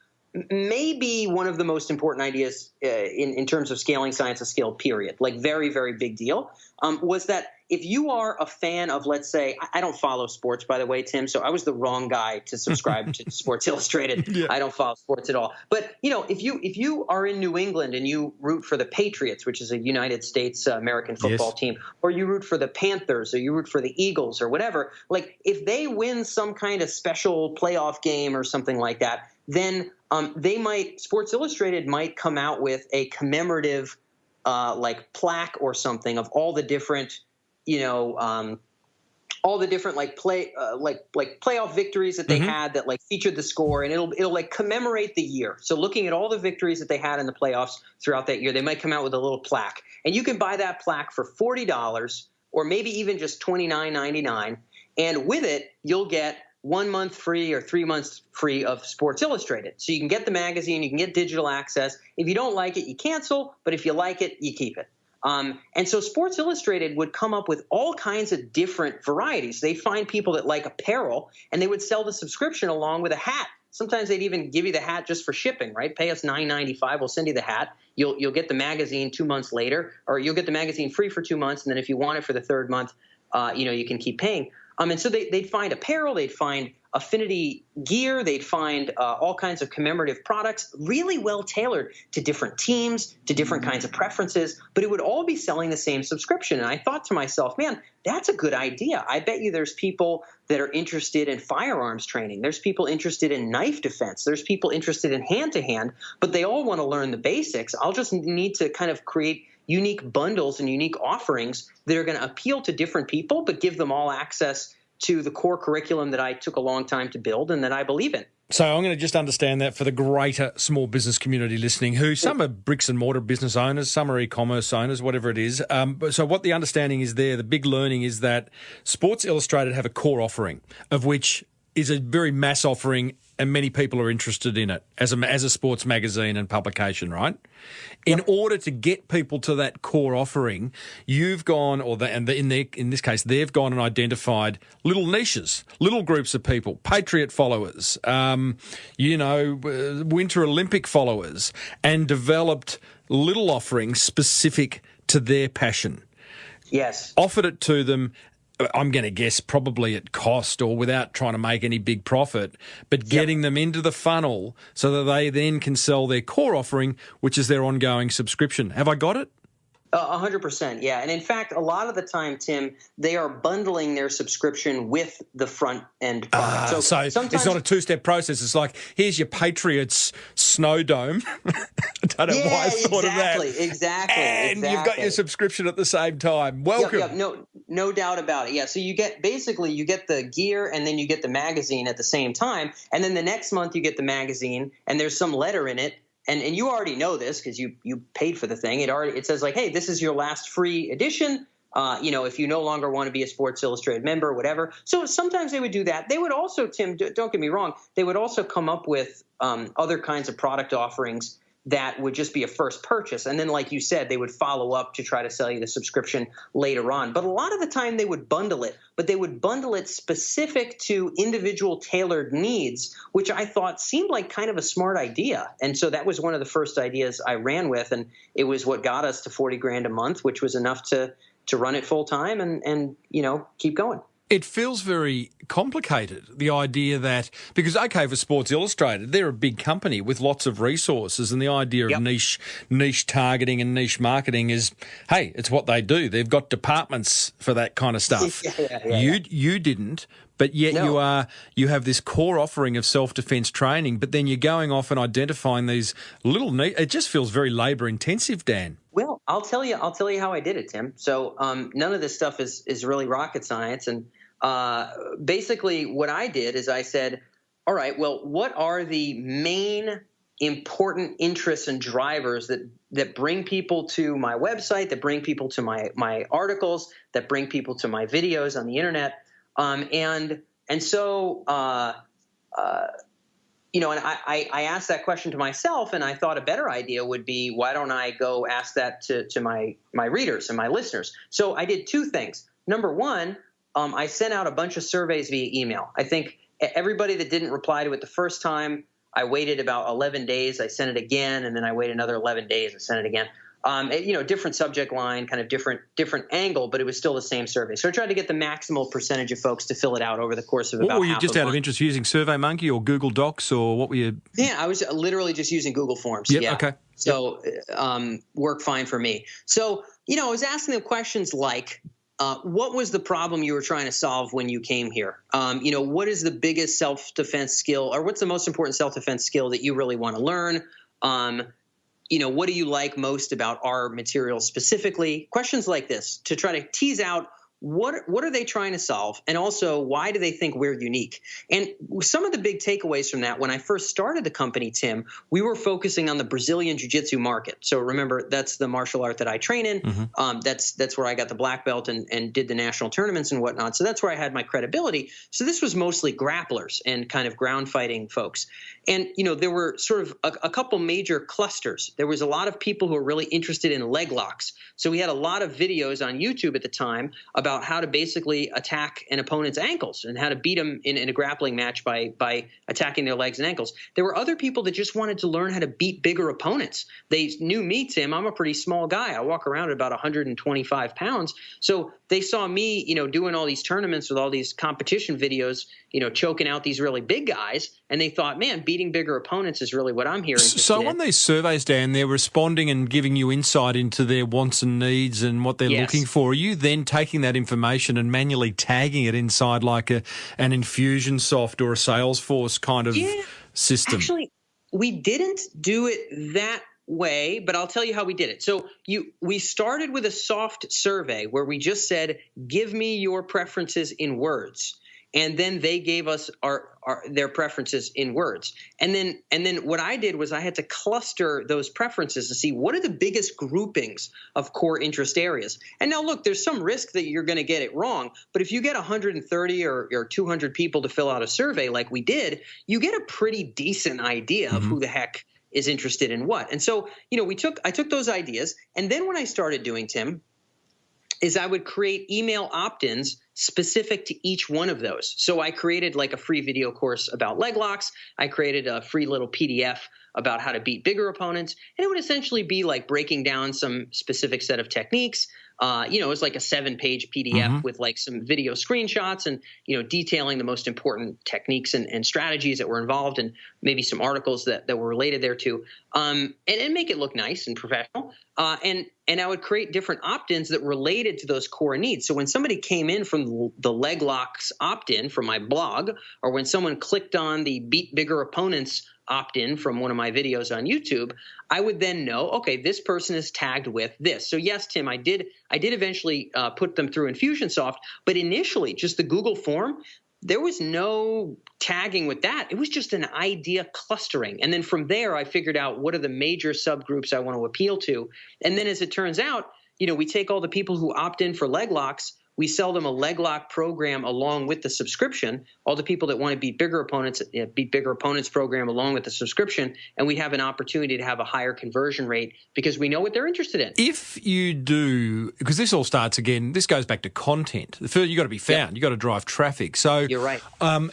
maybe one of the most important ideas in terms of scaling Science of Skill, period. Like very, very big deal, was that if you are a fan of, let's say, I don't follow sports, by the way, Tim, so I was the wrong guy to subscribe to Sports Illustrated. Yeah. I don't follow sports at all. But, if you are in New England and you root for the Patriots, which is a United States American football team, or you root for the Panthers, or you root for the Eagles or whatever, like if they win some kind of special playoff game or something like that, then Sports Illustrated might come out with a commemorative like plaque or something of all the different playoff victories that they had that like featured the score, and it'll like commemorate the year. So looking at all the victories that they had in the playoffs throughout that year, they might come out with a little plaque, and you can buy that plaque for $40 or maybe even just $29.99. And with it, you'll get 1 month free or 3 months free of Sports Illustrated. So you can get the magazine, you can get digital access. If you don't like it, you cancel, but if you like it, you keep it. And so Sports Illustrated would come up with all kinds of different varieties. They find people that like apparel, and they would sell the subscription along with a hat. Sometimes they'd even give you the hat just for shipping, right? Pay us $9.95, we'll send you the hat. You'll get the magazine 2 months later, or you'll get the magazine free for 2 months, and then if you want it for the third month, you can keep paying. And so they'd find apparel, they'd find affinity gear, they'd find all kinds of commemorative products, really well tailored to different teams, to different kinds of preferences, but it would all be selling the same subscription. And I thought to myself, man, that's a good idea. I bet you there's people that are interested in firearms training. There's people interested in knife defense. There's people interested in hand-to-hand, but they all want to learn the basics. I'll just need to kind of create unique bundles and unique offerings that are going to appeal to different people, but give them all access to the core curriculum that I took a long time to build and that I believe in. So I'm going to just understand that for the greater small business community listening, who some are bricks and mortar business owners, some are e-commerce owners, whatever it is. So what the understanding is there, the big learning is that Sports Illustrated have a core offering, of which is a very mass offering, and many people are interested in it as a sports magazine and publication, right? In order to get people to that core offering, you've gone, in this case, they've gone and identified little niches, little groups of people, Patriot followers, Winter Olympic followers, and developed little offerings specific to their passion. Yes. Offered it to them, I'm going to guess probably at cost or without trying to make any big profit, but getting them into the funnel so that they then can sell their core offering, which is their ongoing subscription. Have I got it? 100%, yeah. And in fact, a lot of the time, Tim, they are bundling their subscription with the front end product. So sometimes it's not a two-step process. It's like, here's your Patriots snow dome. I don't know why I thought of that. Exactly. And you've got your subscription at the same time. Welcome. No doubt about it. Yeah. So you get the gear and then you get the magazine at the same time. And then the next month you get the magazine and there's some letter in it. And you already know this because you paid for the thing. It says like, hey, this is your last free edition. If you no longer want to be a Sports Illustrated member or whatever. So sometimes they would do that. They would also, Tim, don't get me wrong, they would also come up with other kinds of product offerings that would just be a first purchase. And then, like you said, they would follow up to try to sell you the subscription later on. But a lot of the time they would bundle it, but they would bundle it specific to individual tailored needs, which I thought seemed like kind of a smart idea. And so that was one of the first ideas I ran with. And it was what got us to $40,000 a month, which was enough to run it full time and keep going. It feels very complicated, the idea that, because, okay, for Sports Illustrated, they're a big company with lots of resources, and the idea of niche targeting and niche marketing is, hey, it's what they do. They've got departments for that kind of stuff. You didn't, but yet you have this core offering of self-defense training, but then you're going off and identifying these little it just feels very labor-intensive, Dan. Well, I'll tell you how I did it, Tim. So none of this stuff is really rocket science. And basically what I did is I said, all right, well, what are the main important interests and drivers that bring people to my website, that bring people to my articles, that bring people to my videos on the internet? And so I asked that question to myself, and I thought a better idea would be, why don't I go ask that to my readers and my listeners? So I did two things. Number one, I sent out a bunch of surveys via email. I think everybody that didn't reply to it the first time, I waited about 11 days. I sent it again, and then I waited another 11 days and sent it again. Different subject line, kind of different angle, but it was still the same survey. So I tried to get the maximal percentage of folks to fill it out over the course of about half a month. What were you, just out of interest, using SurveyMonkey or Google Docs, or what were you? Yeah, I was literally just using Google Forms. Yep, yeah. Okay. So worked fine for me. So, I was asking them questions like, what was the problem you were trying to solve when you came here? What is the biggest self-defense skill, or what's the most important self-defense skill that you really want to learn? What do you like most about our material specifically? Questions like this to try to tease out what are they trying to solve? And also, why do they think we're unique? And some of the big takeaways from that, when I first started the company, Tim, we were focusing on the Brazilian Jiu-Jitsu market. So remember, that's the martial art that I train in. That's where I got the black belt and did the national tournaments and whatnot. So that's where I had my credibility. So this was mostly grapplers and kind of ground fighting folks. And, there were sort of a couple major clusters. There was a lot of people who were really interested in leg locks. So we had a lot of videos on YouTube at the time about how to basically attack an opponent's ankles and how to beat them in a grappling match by attacking their legs and ankles. There were other people that just wanted to learn how to beat bigger opponents. They knew me, Tim. I'm a pretty small guy. I walk around at about 125 pounds. So they saw me, doing all these tournaments with all these competition videos, choking out these really big guys. And they thought, man, beating bigger opponents is really what I'm hearing. So on these surveys, Dan, they're responding and giving you insight into their wants and needs and what they're looking for. Are you then taking that information and manually tagging it inside like an Infusionsoft or a Salesforce kind of system? Actually, we didn't do it that way, but I'll tell you how we did it. So we started with a soft survey where we just said, give me your preferences in words. And then they gave us their preferences in words. And then what I did was I had to cluster those preferences to see what are the biggest groupings of core interest areas. And now look, there's some risk that you're going to get it wrong, but if you get 130 or 200 people to fill out a survey like we did, you get a pretty decent idea of who the heck is interested in what. And so, I took those ideas, and then what I started doing, Tim, is I would create email opt-ins specific to each one of those. So I created like a free video course about leg locks. I created a free little PDF about how to beat bigger opponents. And it would essentially be like breaking down some specific set of techniques. It was like a 7-page PDF with like some video screenshots and, detailing the most important techniques and strategies that were involved and maybe some articles that were related thereto, and make it look nice and professional. And I would create different opt-ins that related to those core needs. So when somebody came in from the leg locks opt-in from my blog, or when someone clicked on the beat bigger opponents opt-in from one of my videos on YouTube, I would then know, okay, this person is tagged with this. So yes, Tim, I did eventually put them through Infusionsoft, but initially just the Google form, there was no tagging with that. It was just an idea clustering. And then from there, I figured out what are the major subgroups I want to appeal to. And then as it turns out, we take all the people who opt in for leg locks, we sell them a leg lock program along with the subscription. All the people that want to beat bigger opponents program along with the subscription, and we have an opportunity to have a higher conversion rate because we know what they're interested in. If you do, because this all starts again, this goes back to content. First, you got to be found. You got to drive traffic. So you're right.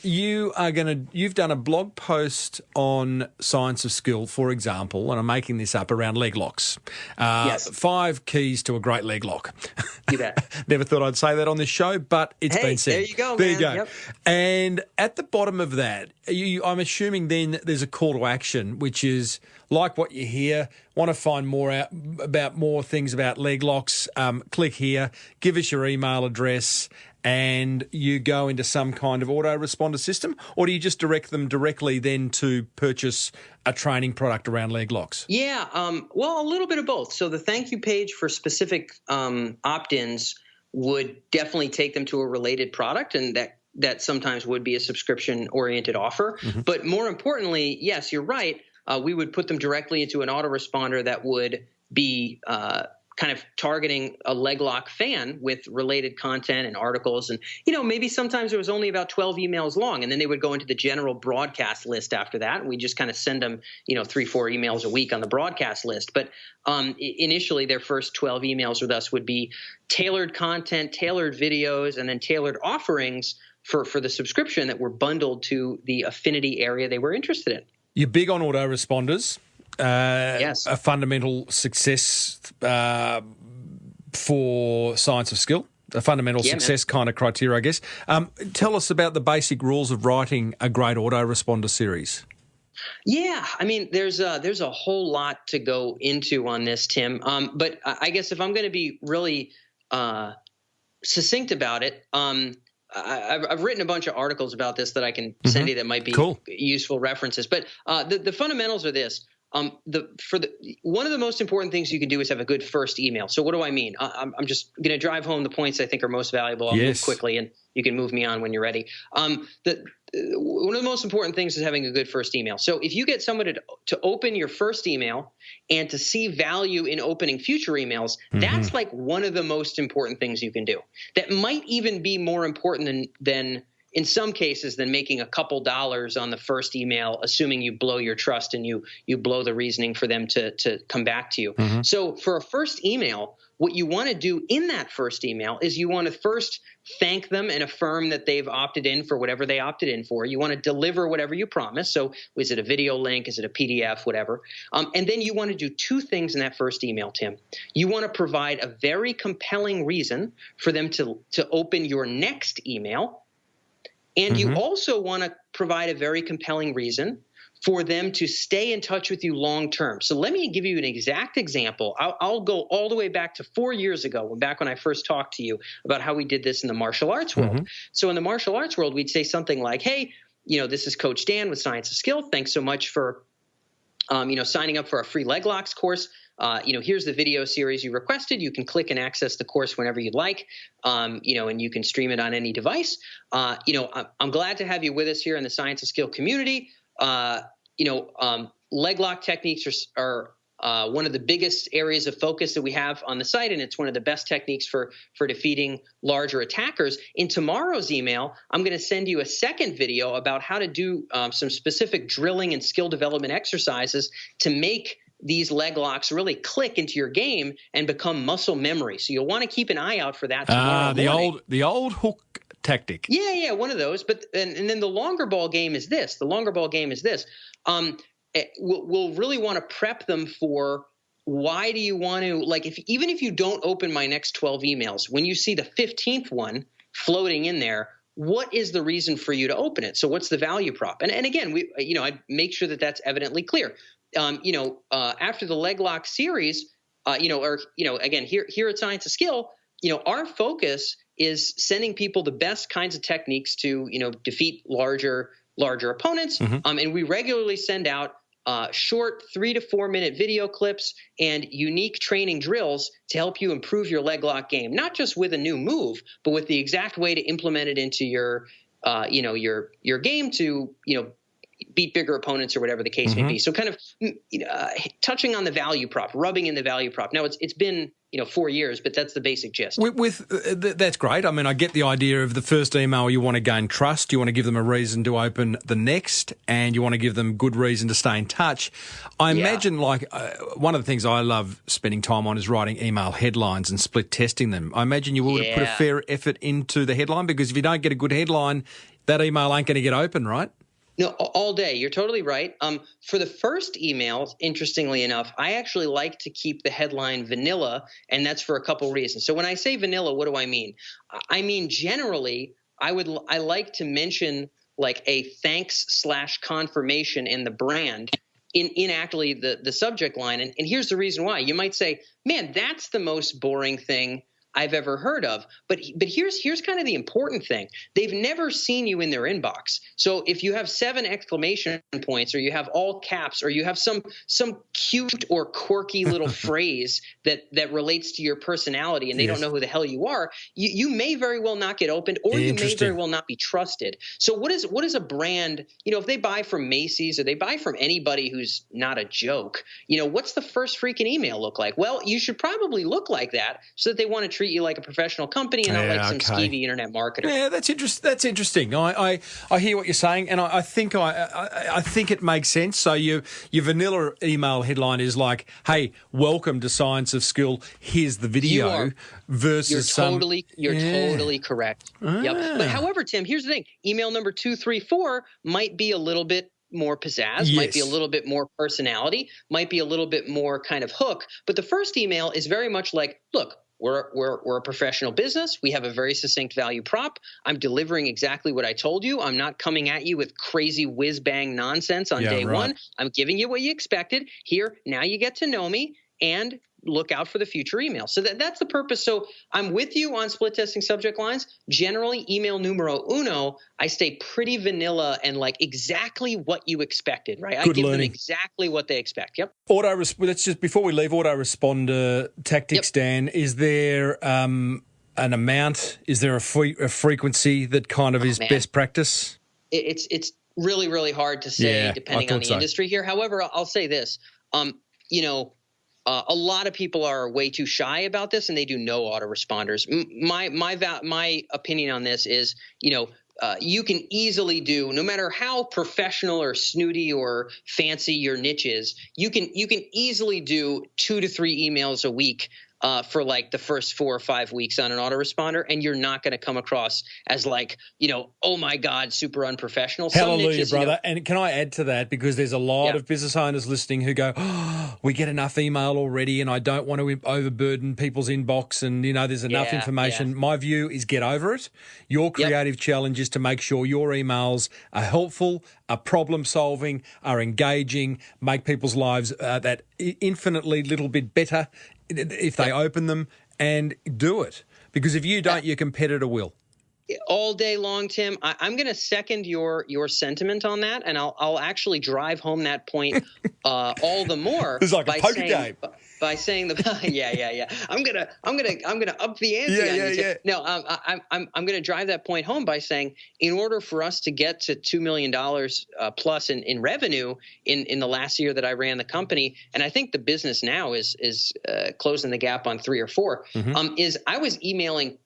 You've done a blog post on Science of Skill, for example, and I'm making this up around leg locks. 5 keys to a great leg lock. You bet. Never thought I'd say that on this show, but it's been said. There you go, There man. you go. Yep. And at the bottom of that, I'm assuming then there's a call to action, which is like what you hear, want to find more things about leg locks, click here, give us your email address, and you go into some kind of autoresponder system, or do you just direct them directly then to purchase a training product around leg locks? Yeah, well, a little bit of both. So the thank you page for specific opt-ins would definitely take them to a related product, and that sometimes would be a subscription-oriented offer. But more importantly, yes, you're right. We would put them directly into an autoresponder that would be kind of targeting a leg lock fan with related content and articles. And, maybe sometimes it was only about 12 emails long, and then they would go into the general broadcast list after that. And we just kind of send them, 3-4 emails a week on the broadcast list. But initially, their first 12 emails with us would be tailored content, tailored videos, and then tailored offerings for the subscription that were bundled to the affinity area they were interested in. You're big on autoresponders. Yes. A fundamental success for Science of Skill, a fundamental success kind of criteria, I guess. Tell us about the basic rules of writing a great autoresponder series. Yeah, I mean, there's a whole lot to go into on this, Tim. But I guess if I'm going to be really succinct about it, I've written a bunch of articles about this that I can send you that might be useful references. But the fundamentals are this. one of the most important things you can do is have a good first email. So what do I mean? I'm just going to drive home the points I think are most valuable. I'll move quickly, and you can move me on when you're ready. One of the most important things is having a good first email. So if you get someone to open your first email and to see value in opening future emails, that's like one of the most important things you can do. That might even be more important than in some cases than making a couple dollars on the first email, assuming you blow your trust and you blow the reasoning for them to come back to you. So for a first email, what you want to do in that first email is you want to first thank them and affirm that they've opted in for whatever they opted in for. You want to deliver whatever you promise. So is it a video link? Is it a PDF? Whatever. And then you want to do two things in that first email, Tim. You want to provide a very compelling reason for them to open your next email. And you also want to provide a very compelling reason for them to stay in touch with you long term. So let me give you an exact example. I'll go all the way back to 4 years ago, back when I first talked to you about how we did this in the martial arts world. So in the martial arts world, we'd say something like, hey, this is Coach Dan with Science of Skill. Thanks so much for signing up for our free leg locks course. Here's the video series you requested. You can click and access the course whenever you'd like, and you can stream it on any device. I'm glad to have you with us here in the Science of Skill community. Leg lock techniques are one of the biggest areas of focus that we have on the site, and it's one of the best techniques for defeating larger attackers. In tomorrow's email, I'm going to send you a second video about how to do some specific drilling and skill development exercises to make these leg locks really click into your game and become muscle memory. So you'll want to keep an eye out for that tomorrow morning. The old hook tactic. Yeah, one of those. But and then the longer ball game is this. We'll really want to prep them for why do you want to, even if you don't open my next 12 emails, when you see the 15th one floating in there, what is the reason for you to open it? So what's the value prop? And again, I'd make sure that that's evidently clear. After the leg lock series, again, here at Science of Skill, our focus is sending people the best kinds of techniques to, defeat larger opponents. And we regularly send out short 3 to 4 minute video clips and unique training drills to help you improve your leg lock game, not just with a new move, but with the exact way to implement it into your game to, beat bigger opponents or whatever the case may be. So kind of touching on the value prop, rubbing in the value prop. Now it's been 4 years, but that's the basic gist. That's great. I mean, I get the idea of the first email. You want to gain trust. You want to give them a reason to open the next, and you want to give them good reason to stay in touch. I imagine one of the things I love spending time on is writing email headlines and split testing them. I imagine you would put a fair effort into the headline, because if you don't get a good headline, that email ain't going to get open, right? No, all day. You're totally right. For the first emails, interestingly enough, I actually like to keep the headline vanilla, and that's for a couple reasons. So when I say vanilla, what do I mean? I mean, generally, I like to mention like a thanks/confirmation in the brand in actually the subject line. And here's the reason why. You might say, man, that's the most boring thing I've ever heard of. But here's kind of the important thing. They've never seen you in their inbox. So if you have 7 exclamation points, or you have all caps, or you have some cute or quirky little phrase that relates to your personality, and they don't know who the hell you are, you may very well not get opened, or you may very well not be trusted. So what is a brand, if they buy from Macy's or they buy from anybody who's not a joke, what's the first freaking email look like? Well, you should probably look like that so that they want to treat you like a professional company and not like some skeevy internet marketer. Yeah, that's interesting. I hear what you're saying, and I think it makes sense. So your vanilla email headline is like, "Hey, welcome to Science of Skill. Here's the video." Versus you're totally correct. Yep. But however, Tim, here's the thing: email number 2, 3, 4 might be a little bit more pizzazz, might be a little bit more personality, might be a little bit more kind of hook. But the first email is very much like, look, we're a professional business. We have a very succinct value prop. I'm delivering exactly what I told you. I'm not coming at you with crazy whiz-bang nonsense on day one. I'm giving you what you expected. Here, now you get to know me, and look out for the future email. So that's the purpose. So I'm with you on split testing subject lines. Generally, email numero uno, I stay pretty vanilla and like exactly what you expected, right? I give them exactly what they expect. Yep. Let's just, before we leave autoresponder tactics, Dan, is there an amount? Is there a frequency that kind of is best practice? It's really, really hard to say depending on the industry here. However, I'll say this, a lot of people are way too shy about this, and they do no autoresponders. My opinion on this is, you can easily do, no matter how professional or snooty or fancy your niche is, you can easily do 2 to 3 emails a week for like the first 4 or 5 weeks on an autoresponder, and you're not going to come across as like, oh my God, super unprofessional. Hallelujah, niches, brother. And can I add to that? Because there's a lot of business owners listening who go, we get enough email already and I don't want to overburden people's inbox and, there's enough information. Yeah. My view is get over it. Your creative challenge is to make sure your emails are helpful, are problem-solving, are engaging, make people's lives that infinitely little bit better if they open them, and do it. Because if you don't, your competitor will. All day long, Tim. I'm going to second your sentiment on that, and I'll actually drive home that point all the more. It's like a poker game. By saying I'm gonna up the ante on you. Yeah. No, I'm gonna drive that point home by saying, in order for us to get to $2 million plus in revenue in the last year that I ran the company, and I think the business now is closing the gap on 3 or 4. Is I was emailing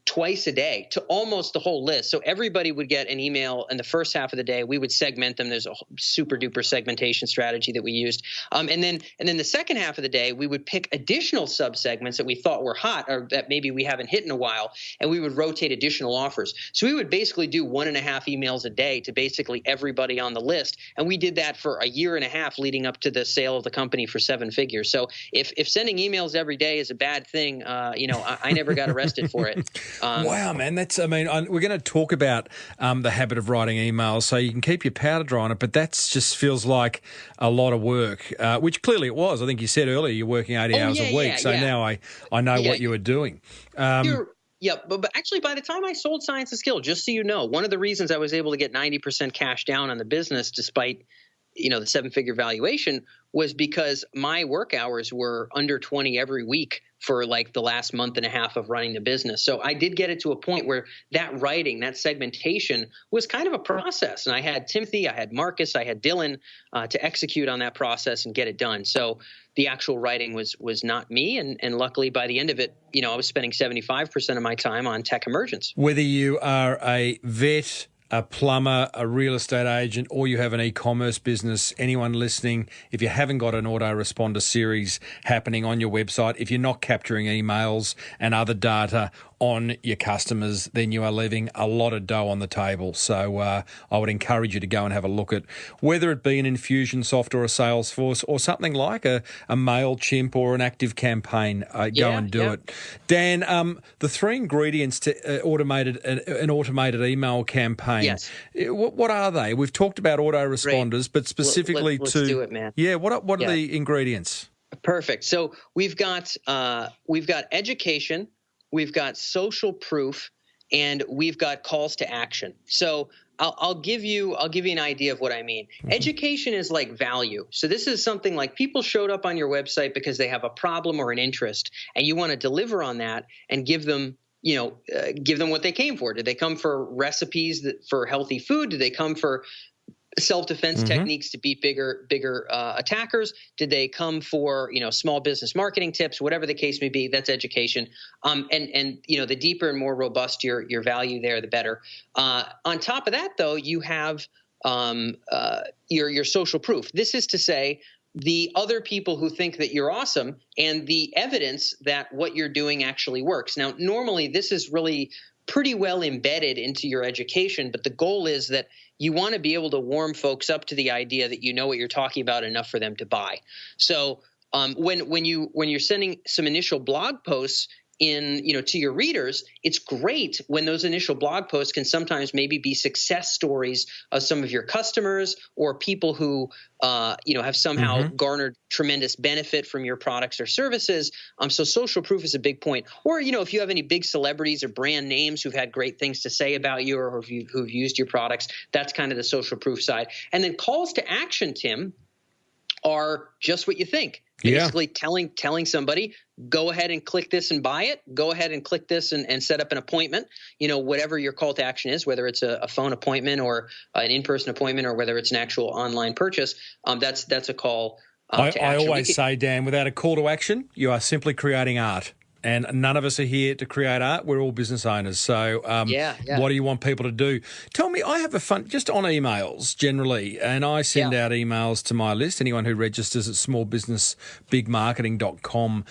twice a day to almost the whole list. So everybody would get an email in the first half of the day. We would segment them. There's a super duper segmentation strategy that we used. And then the second half of the day, we would pick additional subsegments that we thought were hot or that maybe we haven't hit in a while. And we would rotate additional offers. So we would basically do 1.5 emails a day to basically everybody on the list. And we did that for a year and a half leading up to the sale of the company for 7 figures. So if sending emails every day is a bad thing, I never got arrested for it. Wow, man. We're going to talk about the habit of writing emails so you can keep your powder dry on it, but that just feels like a lot of work, which clearly it was. I think you said earlier you're working 80 hours a week, now I know what you were doing. But actually, by the time I sold Science of Skill, just so you know, one of the reasons I was able to get 90% cash down on the business despite the 7-figure valuation was because my work hours were under 20 every week for like the last month and a half of running the business. So I did get it to a point where that writing, that segmentation was kind of a process. And I had Timothy, I had Marcus, I had Dylan to execute on that process and get it done. So the actual writing was not me. And luckily by the end of it, I was spending 75% of my time on tech emergence. Whether you are a vet, a plumber, a real estate agent, or you have an e-commerce business, anyone listening, if you haven't got an autoresponder series happening on your website, if you're not capturing emails and other data on your customers, then you are leaving a lot of dough on the table. So I would encourage you to go and have a look at whether it be an Infusionsoft or a Salesforce or something like a MailChimp or an Active Campaign. Go and do it. Dan, the 3 ingredients to an automated email campaign. Yes. What are they? We've talked about autoresponders, but specifically let's do it, man. Yeah. What are the ingredients? Perfect. So we've got education. We've got social proof, and we've got calls to action. So I'll give you an idea of what I mean. Education is like value. So this is something like people showed up on your website because they have a problem or an interest, and you want to deliver on that and give them what they came for. Did they come for recipes for healthy food? Did they come for self-defense techniques to beat bigger attackers? Did they come for small business marketing tips? Whatever the case may be, that's education. And the deeper and more robust your value there, the better. On top of that, though, you have your social proof. This is to say, the other people who think that you're awesome and the evidence that what you're doing actually works. Now, normally this is really pretty well embedded into your education, but the goal is that you want to be able to warm folks up to the idea that you know what you're talking about enough for them to buy. So when you're sending some initial blog posts, to your readers, it's great when those initial blog posts can sometimes maybe be success stories of some of your customers or people who, have somehow garnered tremendous benefit from your products or services. So social proof is a big point. Or, if you have any big celebrities or brand names who've had great things to say about you or who've used your products, that's kind of the social proof side. And then calls to action, Tim, are just what you think. Basically telling somebody, go ahead and click this and buy it. Go ahead and click this and set up an appointment, whatever your call to action is, whether it's a phone appointment or an in-person appointment or whether it's an actual online purchase. That's a call to action. I always say, Dan, without a call to action, you are simply creating art. And none of us are here to create art. We're all business owners. So what do you want people to do? Tell me, I have just on emails generally, and I send out emails to my list. Anyone who registers at smallbusinessbigmarketing.com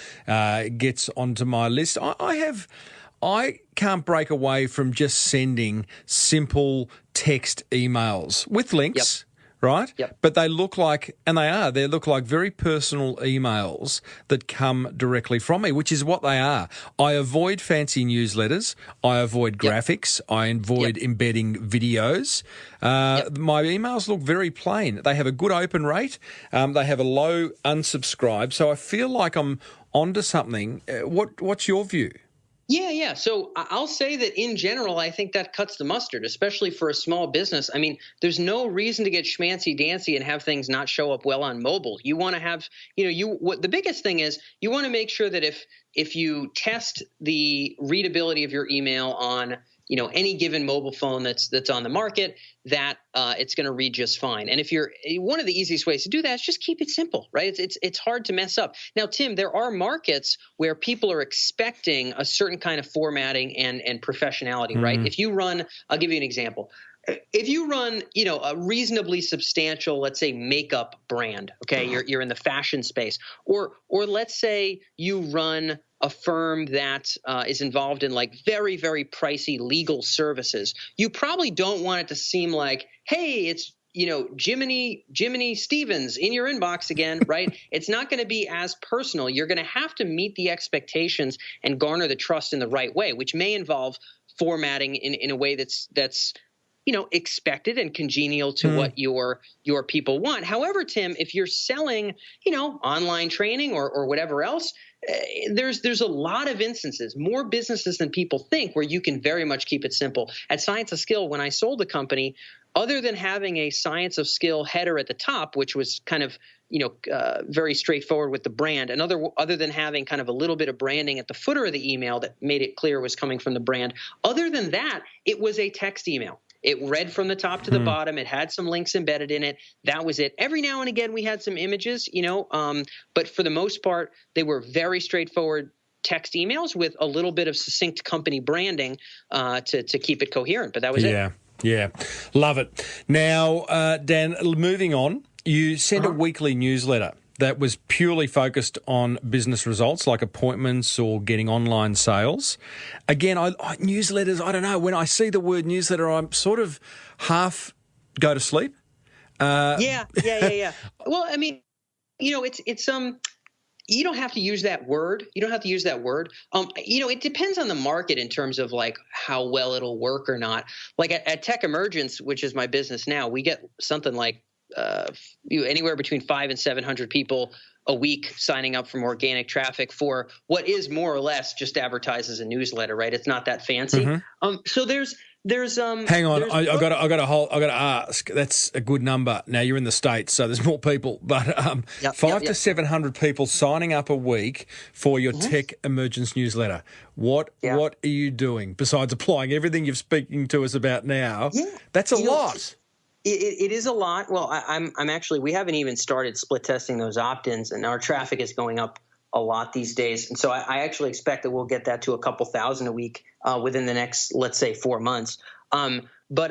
gets onto my list. I can't break away from just sending simple text emails with links. Yep. Right? Yep. But they look like, they look like very personal emails that come directly from me, which is what they are. I avoid fancy newsletters. I avoid graphics. I avoid embedding videos. My emails look very plain. They have a good open rate. They have a low unsubscribe. So I feel like I'm onto something. What's your view? Yeah. So I'll say that in general, I think that cuts the mustard, especially for a small business. I mean, there's no reason to get schmancy-dancy and have things not show up well on mobile. You want to have, what the biggest thing is, you want to make sure that if you test the readability of your email on any given mobile phone that's on the market, that it's going to read just fine. And one of the easiest ways to do that is just keep it simple, right? It's hard to mess up. Now, Tim, there are markets where people are expecting a certain kind of formatting and professionality, right? If you run, I'll give you an example. If you run, a reasonably substantial, let's say, makeup brand, okay, you're in the fashion space, or let's say you run a firm that is involved in like very, very pricey legal services, you probably don't want it to seem like, hey, it's Jiminy Stevens in your inbox again, right? It's not going to be as personal. You're going to have to meet the expectations and garner the trust in the right way, which may involve formatting in a way that's expected and congenial to what your people want. However, Tim, if you're selling, online training or whatever else, there's a lot of instances, more businesses than people think, where you can very much keep it simple. At Science of Skill, when I sold the company, other than having a Science of Skill header at the top, which was kind of very straightforward with the brand, and other than having kind of a little bit of branding at the footer of the email that made it clear it was coming from the brand, other than that, it was a text email. It read from the top to the bottom. It had some links embedded in it. That was it. Every now and again, we had some images, but for the most part, they were very straightforward text emails with a little bit of succinct company branding to keep it coherent. But that was it. Yeah. Love it. Now, Dan, moving on, you sent a weekly newsletter that was purely focused on business results like appointments or getting online sales. Again, newsletters, I don't know. When I see the word newsletter, I'm sort of half go to sleep. Yeah. Well, I mean, it's you don't have to use that word. It depends on the market in terms of like how well it'll work or not. Like at Tech Emergence, which is my business now, we get something like anywhere between 500 and 700 people a week signing up from organic traffic for what is more or less just advertised as a newsletter, right? It's not that fancy. So there's hang on, I got to ask. That's a good number. Now you're in the States, so there's more people, but 500 to 700 people signing up a week for your Tech Emergence newsletter. What are you doing besides applying everything you're speaking to us about now? That's a lot. It is a lot. Well, I'm actually, we haven't even started split testing those opt-ins, and our traffic is going up a lot these days. And so I actually expect that we'll get that to a couple thousand a week within the next, let's say, 4 months. But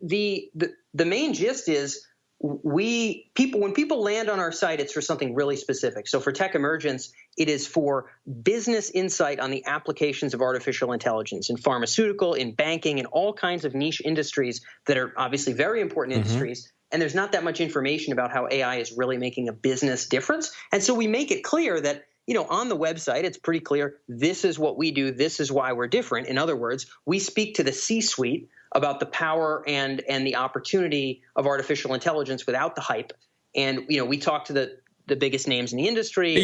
the main gist is when people land on our site, it's for something really specific. So for Tech Emergence, it is for business insight on the applications of artificial intelligence in pharmaceutical, in banking, in all kinds of niche industries that are obviously very important industries. And there's not that much information about how AI is really making a business difference. And so we make it clear that on the website, it's pretty clear. This is what we do. This is why we're different. In other words, we speak to the C-suite about the power and the opportunity of artificial intelligence without the hype. And, we talk to the biggest names in the industry. Are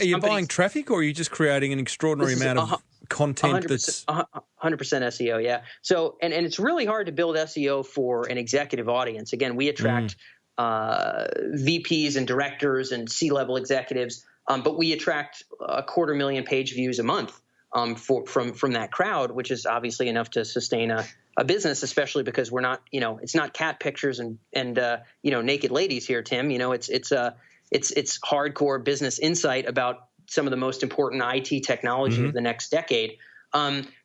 you buying traffic, or are you just creating an extraordinary amount of content 100%, that's 100% SEO? Yeah. So, and it's really hard to build SEO for an executive audience. Again, we attract VPs and directors and C-level executives, but we attract 250,000 page views a month from that crowd, which is obviously enough to sustain a business, especially because we're not, it's not cat pictures and naked ladies here, Tim. It's hardcore business insight about some of the most important IT technology of the next decade.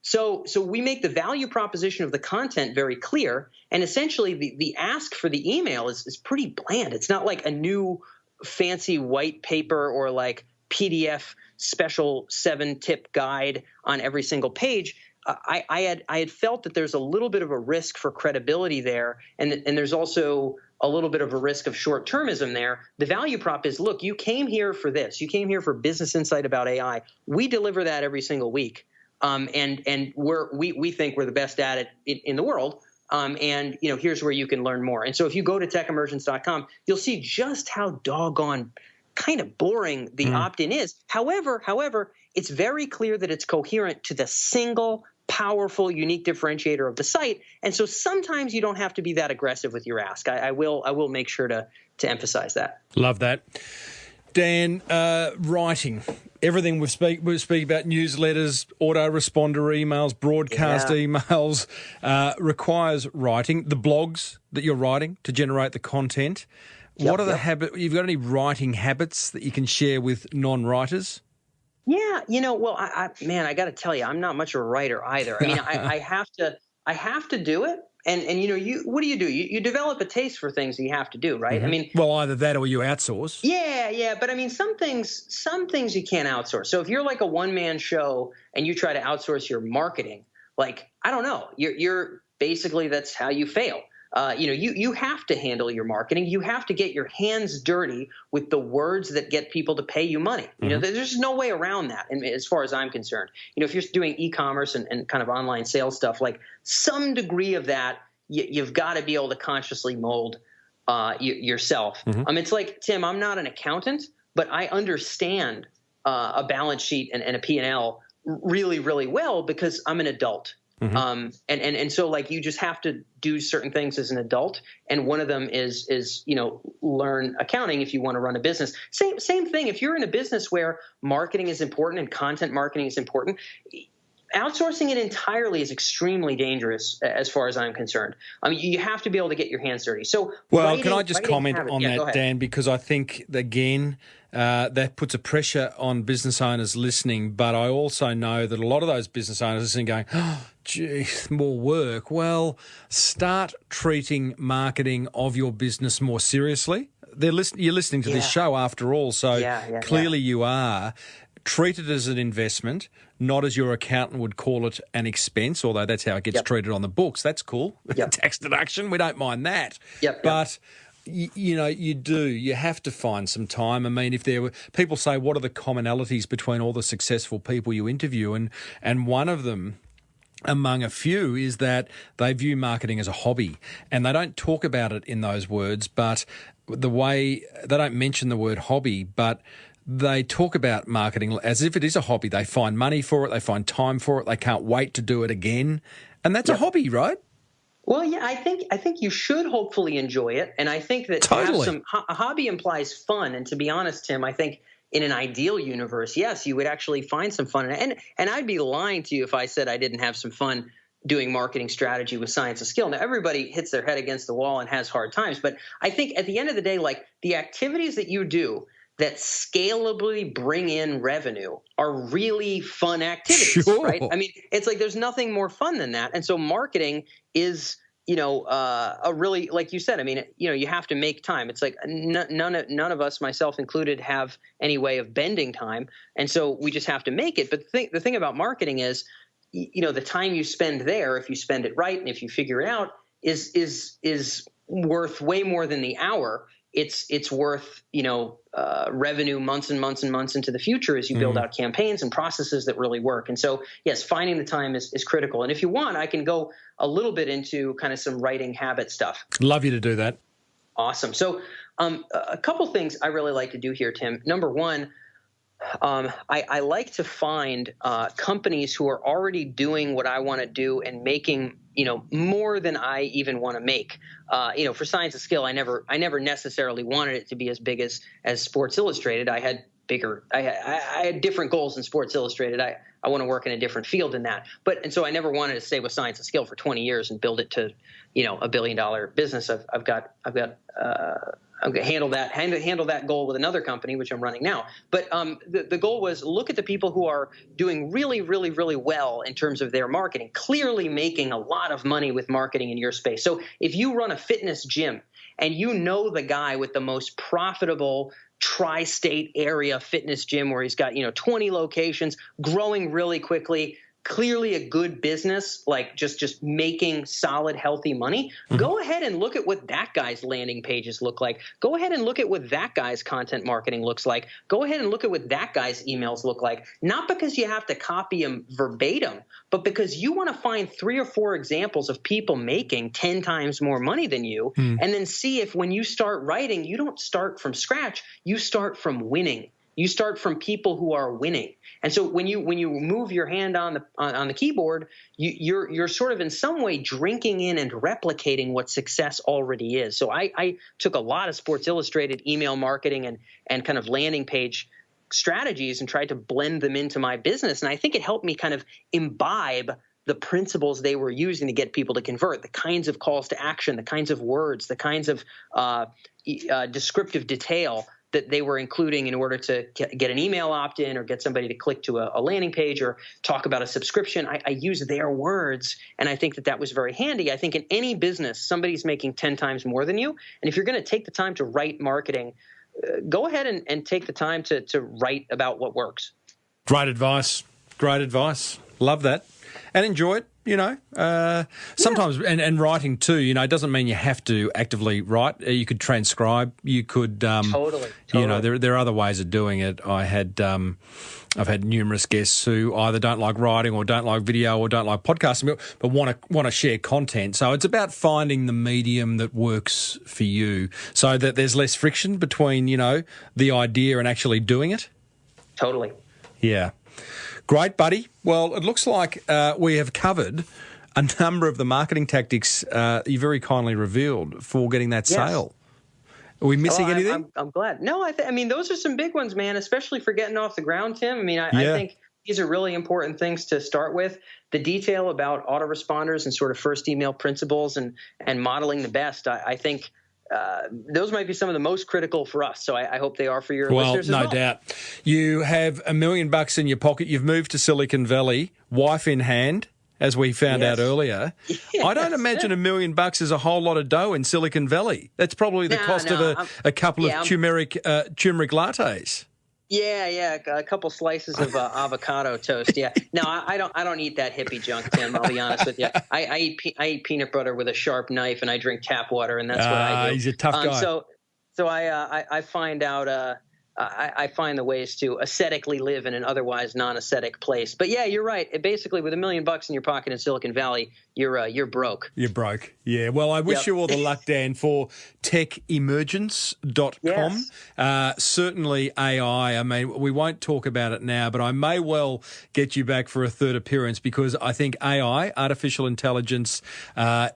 So we make the value proposition of the content very clear, and essentially the ask for the email is pretty bland. It's not like a new fancy white paper or like PDF special 7-tip guide on every single page. I had felt that there's a little bit of a risk for credibility there, and there's also a little bit of a risk of short-termism there. The value prop is, look, you came here for this. You came here for business insight about AI. We deliver that every single week, and we think we're the best at it in the world. And here's where you can learn more. And so if you go to techemergence.com, you'll see just how doggone kind of boring the opt-in is. However, it's very clear that it's coherent to the single powerful, unique differentiator of the site. And so sometimes you don't have to be that aggressive with your ask. I will make sure to emphasize that. Love that. Dan, writing. Everything we speak about, newsletters, autoresponder emails, broadcast emails, requires writing. The blogs that you're writing to generate the content. What are the habits? You've got any writing habits that you can share with non-writers? Yeah, well, I got to tell you, I'm not much of a writer either. I mean, I have to do it, and what do? You develop a taste for things that you have to do, right? I mean, well, either that or you outsource. Yeah, but I mean, some things you can't outsource. So if you're like a one-man show and you try to outsource your marketing, like, I don't know, you're basically, that's how you fail. You have to handle your marketing. You have to get your hands dirty with the words that get people to pay you money. There's no way around that. And as far as I'm concerned, if you're doing e-commerce and kind of online sales stuff, like some degree of that, you've got to be able to consciously mold yourself. It's like, Tim, I'm not an accountant, but I understand a balance sheet and a P&L really, really well because I'm an adult. And so, like, you just have to do certain things as an adult, and one of them is learn accounting if you want to run a business. Same thing if you're in a business where marketing is important and content marketing is important. Outsourcing it entirely is extremely dangerous as far as I'm concerned. I mean, you have to be able to get your hands dirty. So, can I just comment on that, Dan? Because I think, again, that puts a pressure on business owners listening. But I also know that a lot of those business owners listening going, oh, geez, more work. Well, start treating marketing of your business more seriously. You're listening to this show after all, so clearly you are. Treat it as an investment, not as your accountant would call it an expense, although that's how it gets treated on the books. That's cool. Tax deduction, we don't mind that. But you have to find some time. I mean, if there were people say, what are the commonalities between all the successful people you interview? And one of them, among a few, is that they view marketing as a hobby, and they don't talk about it in those words, but the way they don't mention the word hobby, but they talk about marketing as if it is a hobby. They find money for it. They find time for it. They can't wait to do it again. And that's a hobby, right? Well, yeah, I think you should hopefully enjoy it. And I think that a hobby implies fun. And to be honest, Tim, I think in an ideal universe, yes, you would actually find some fun. And I'd be lying to you if I said I didn't have some fun doing marketing strategy with Science of Skill. Now, everybody hits their head against the wall and has hard times. But I think at the end of the day, like, the activities that you do that scalably bring in revenue are really fun activities, right? I mean, it's like there's nothing more fun than that. And so marketing is, a really, like you said, I mean, you have to make time. It's like none of us, myself included, have any way of bending time. And so we just have to make it. But the thing about marketing is, the time you spend there, if you spend it right and if you figure it out, is worth way more than the hour it's worth, revenue months and months and months into the future as you build out campaigns and processes that really work. And so, yes, finding the time is critical. And if you want, I can go a little bit into kind of some writing habit stuff. Love you to do that. Awesome. So a couple things I really like to do here, Tim. Number one, I like to find companies who are already doing what I want to do and making more than I even want to make. For Science of Skill, I never necessarily wanted it to be as big as Sports Illustrated. I had different goals in Sports Illustrated. I want to work in a different field than that. And so I never wanted to stay with Science of Skill for 20 years and build it to, $1 billion business. I've got handle that goal with another company, which I'm running now. But the goal was look at the people who are doing really, really, really well in terms of their marketing, clearly making a lot of money with marketing in your space. So if you run a fitness gym and the guy with the most profitable tri-state area fitness gym where he's got 20 locations, growing really quickly, clearly a good business, like just making solid, healthy money, go ahead and look at what that guy's landing pages look like. Go ahead and look at what that guy's content marketing looks like. Go ahead and look at what that guy's emails look like. Not because you have to copy them verbatim, but because you want to find 3 or 4 examples of people making 10 times more money than you, and then see if when you start writing, you don't start from scratch, you start from winning. You start from people who are winning. And so when you move your hand on the keyboard, you're sort of in some way drinking in and replicating what success already is. So I took a lot of Sports Illustrated email marketing and kind of landing page strategies and tried to blend them into my business. And I think it helped me kind of imbibe the principles they were using to get people to convert, the kinds of calls to action, the kinds of words, the kinds of descriptive detail that they were including in order to get an email opt-in or get somebody to click to a landing page or talk about a subscription. I use their words, and I think that was very handy. I think in any business, somebody's making 10 times more than you, and if you're going to take the time to write marketing, go ahead and take the time to write about what works. Great advice. Love that. And enjoy it. Sometimes, and writing too, it doesn't mean you have to actively write. You could transcribe. You could, totally. There are other ways of doing it. I've had numerous guests who either don't like writing or don't like video or don't like podcasting, but want to share content. So it's about finding the medium that works for you, so that there's less friction between the idea and actually doing it. Totally. Yeah. Great, buddy. Well, it looks like we have covered a number of the marketing tactics you very kindly revealed for getting that sale. Are we missing anything? I'm glad. No, I mean, those are some big ones, man, especially for getting off the ground, Tim. I mean, I think these are really important things to start with. The detail about autoresponders and sort of first email principles and modeling the best, I think those might be some of the most critical for us. So I hope they are for your listeners as well. No doubt. You have $1 million in your pocket. You've moved to Silicon Valley, wife in hand, as we found out earlier. Yes. I don't imagine $1 million is a whole lot of dough in Silicon Valley. That's probably the cost of a couple of turmeric lattes. Yeah, a couple slices of avocado toast. Yeah, no, I don't eat that hippie junk, Tim. I'll be honest with you. I eat peanut butter with a sharp knife, and I drink tap water, and that's what I do. He's a tough guy. So I find out. I find the ways to aesthetically live in an otherwise non-aesthetic place. But yeah, you're right. Basically, with $1 million in your pocket in Silicon Valley, you're broke. You're broke. Yeah. Well, I wish you all the luck, Dan, for techemergence.com. Yes. Certainly AI. I mean, we won't talk about it now, but I may well get you back for a third appearance, because I think AI, artificial intelligence,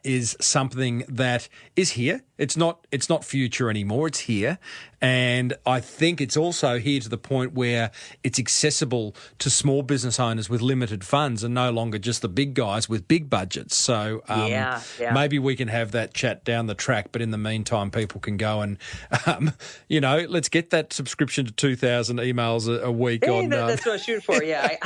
is something that is here. It's not future anymore. It's here. And I think it's also here to the point where it's accessible to small business owners with limited funds and no longer just the big guys with big budgets. So maybe we can have that chat down the track. But in the meantime, people can go and, let's get that subscription to 2,000 emails a week. That's what I shoot for. Yeah,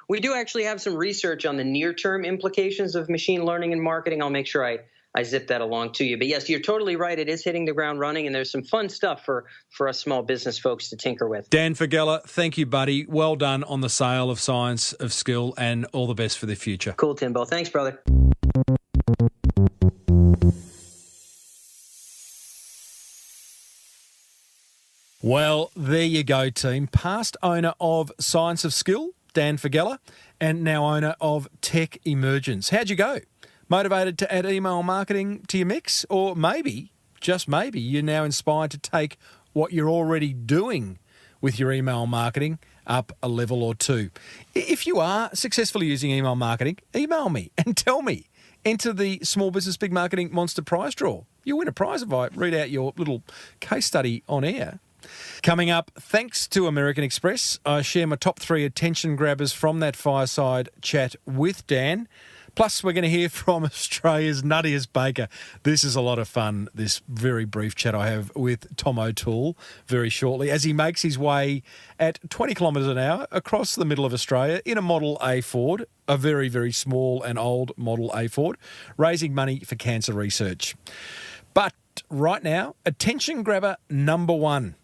we do actually have some research on the near-term implications of machine learning and marketing. I'll make sure I zip that along to you. But yes, you're totally right. It is hitting the ground running, and there's some fun stuff for us small business folks to tinker with. Dan Faggella, thank you, buddy. Well done on the sale of Science of Skill, and all the best for the future. Cool, Timbo. Thanks, brother. Well, there you go, team. Past owner of Science of Skill, Dan Faggella, and now owner of Tech Emergence. How'd you go? Motivated to add email marketing to your mix? Or maybe, just maybe, you're now inspired to take what you're already doing with your email marketing up a level or two. If you are successfully using email marketing, email me and tell me. Enter the Small Business Big Marketing Monster prize draw. You'll win a prize if I read out your little case study on air. Coming up, thanks to American Express, I share my top 3 attention grabbers from that fireside chat with Dan. Plus, we're going to hear from Australia's nuttiest baker. This is a lot of fun, this very brief chat I have with Tom O'Toole very shortly as he makes his way at 20 kilometres an hour across the middle of Australia in a Model A Ford, a very, very small and old Model A Ford, raising money for cancer research. But right now, attention grabber number 1.